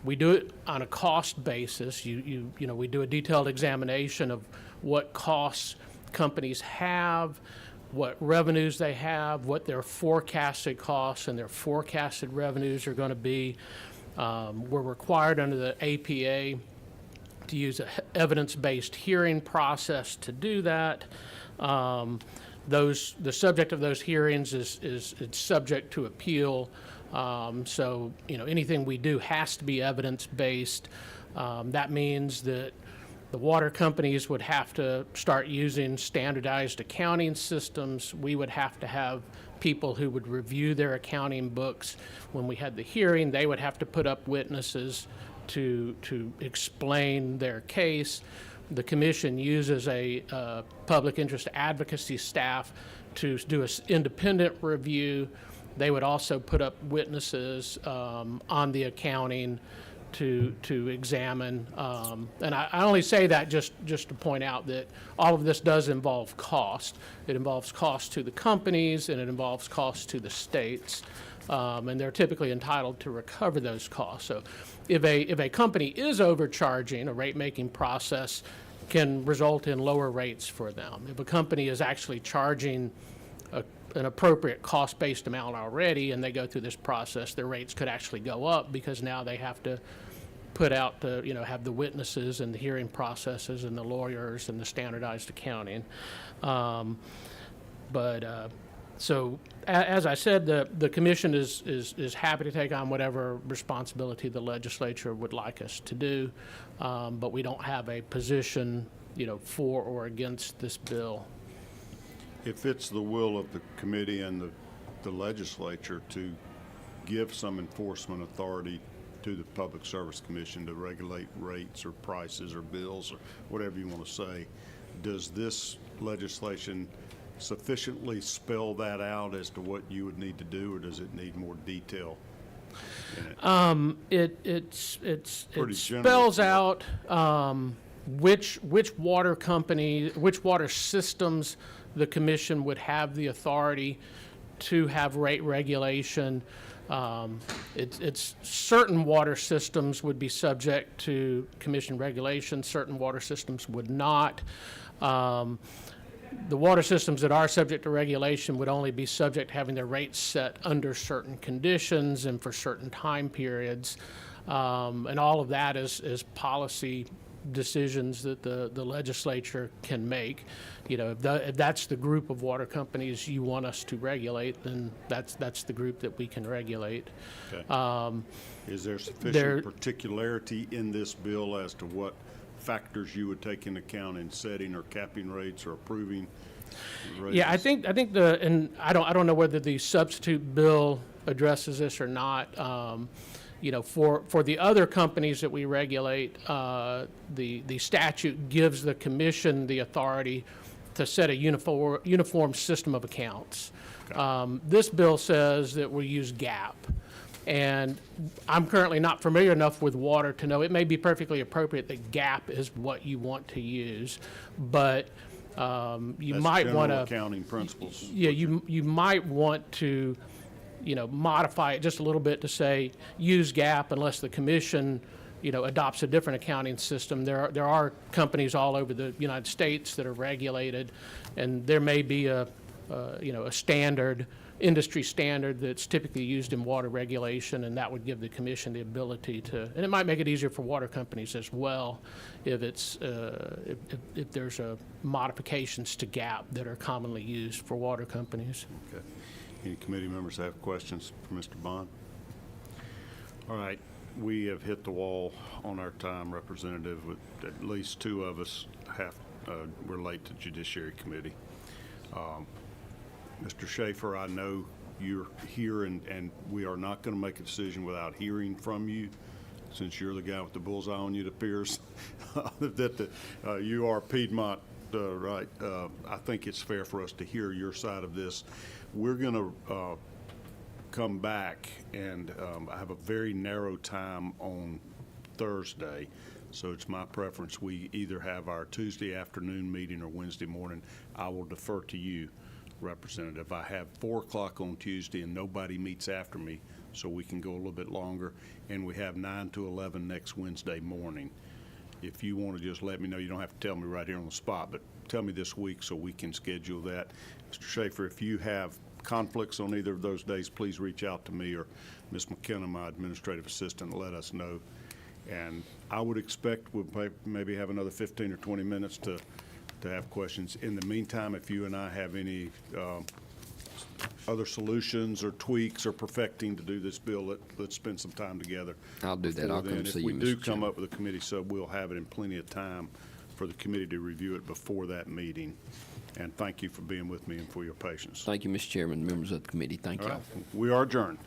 we do it on a cost basis. We do a detailed examination of what costs companies have, what revenues they have, what their forecasted costs and their forecasted revenues are going to be. We're required under the APA to use an evidence-based hearing process to do that. The subject of those hearings is it's subject to appeal. So anything we do has to be evidence-based. That means that the water companies would have to start using standardized accounting systems. We would have to have people who would review their accounting books. When we had the hearing, they would have to put up witnesses to explain their case. The commission uses a public interest advocacy staff to do an independent review. They would also put up witnesses on the accounting to examine. And I only say that just to point out that all of this does involve cost. It involves cost to the companies and it involves cost to the states. And they're typically entitled to recover those costs. So if a company is overcharging, a rate-making process can result in lower rates for them. If a company is actually charging an appropriate cost-based amount already, and they go through this process, their rates could actually go up because now they have to put out the, have the witnesses and the hearing processes and the lawyers and the standardized accounting. So as I said, the commission is happy to take on whatever responsibility the legislature would like us to do, but we don't have a position, for or against this bill. If it's the will of the committee and the legislature to give some enforcement authority to the Public Service Commission to regulate rates or prices or bills or whatever you want to say, does this legislation sufficiently spell that out as to what you would need to do, or does it need more detail in it? It Pretty spells general. out which water company, which water systems the commission would have the authority to have rate regulation. It's certain water systems would be subject to commission regulation, certain water systems would not. The water systems that are subject to regulation would only be subject to having their rates set under certain conditions and for certain time periods. And all of that is policy decisions that the legislature can make. If that's the group of water companies you want us to regulate, then that's the group that we can regulate. Okay. Is there sufficient particularity in this bill as to what factors you would take into account in setting or capping rates or approving rates? Yeah, I think and I don't know whether the substitute bill addresses this or not. For the other companies that we regulate, the statute gives the commission the authority to set a uniform system of accounts. Okay. This bill says that we use GAAP. And I'm currently not familiar enough with water to know it may be perfectly appropriate that GAAP is what you want to use, but you That's might want to. general accounting principles. Yeah, you might want to, modify it just a little bit to say use GAAP unless the commission, adopts a different accounting system. There are companies all over the United States that are regulated, and there may be a standard. Industry standard that's typically used in water regulation, and that would give the commission the ability to, and it might make it easier for water companies as well if it's if there's modifications to GAAP that are commonly used for water companies. Okay. Any committee members have questions for Mr. Bond? All right. We have hit the wall on our time, Representative. With at least two of us we're late to Judiciary Committee. Mr. Schaefer, I know you're here, and we are not going to make a decision without hearing from you, since you're the guy with the bullseye on you, it appears, that you are Piedmont, right? I think it's fair for us to hear your side of this. We're going to come back, and I have a very narrow time on Thursday, so it's my preference we either have our Tuesday afternoon meeting or Wednesday morning. I will defer to you, Representative. I have 4 o'clock on Tuesday and nobody meets after me, so we can go a little bit longer, and we have 9 to 11 next Wednesday morning. If you want to just let me know, you don't have to tell me right here on the spot, but tell me this week so we can schedule that. Mr. Schaefer, if you have conflicts on either of those days, please reach out to me or Ms. McKenna, my administrative assistant, and let us know. And I would expect we'll maybe have another 15 or 20 minutes to have questions. In the meantime, if you and I have any other solutions or tweaks or perfecting to do this bill, let's spend some time together. I'll do that. I'll come see you, Mr. If we do come Chairman. up with a committee sub, we'll have it in plenty of time for the committee to review it before that meeting. And thank you for being with me and for your patience. Thank you, Mr. Chairman, members of the committee. Thank All you. right. We are adjourned.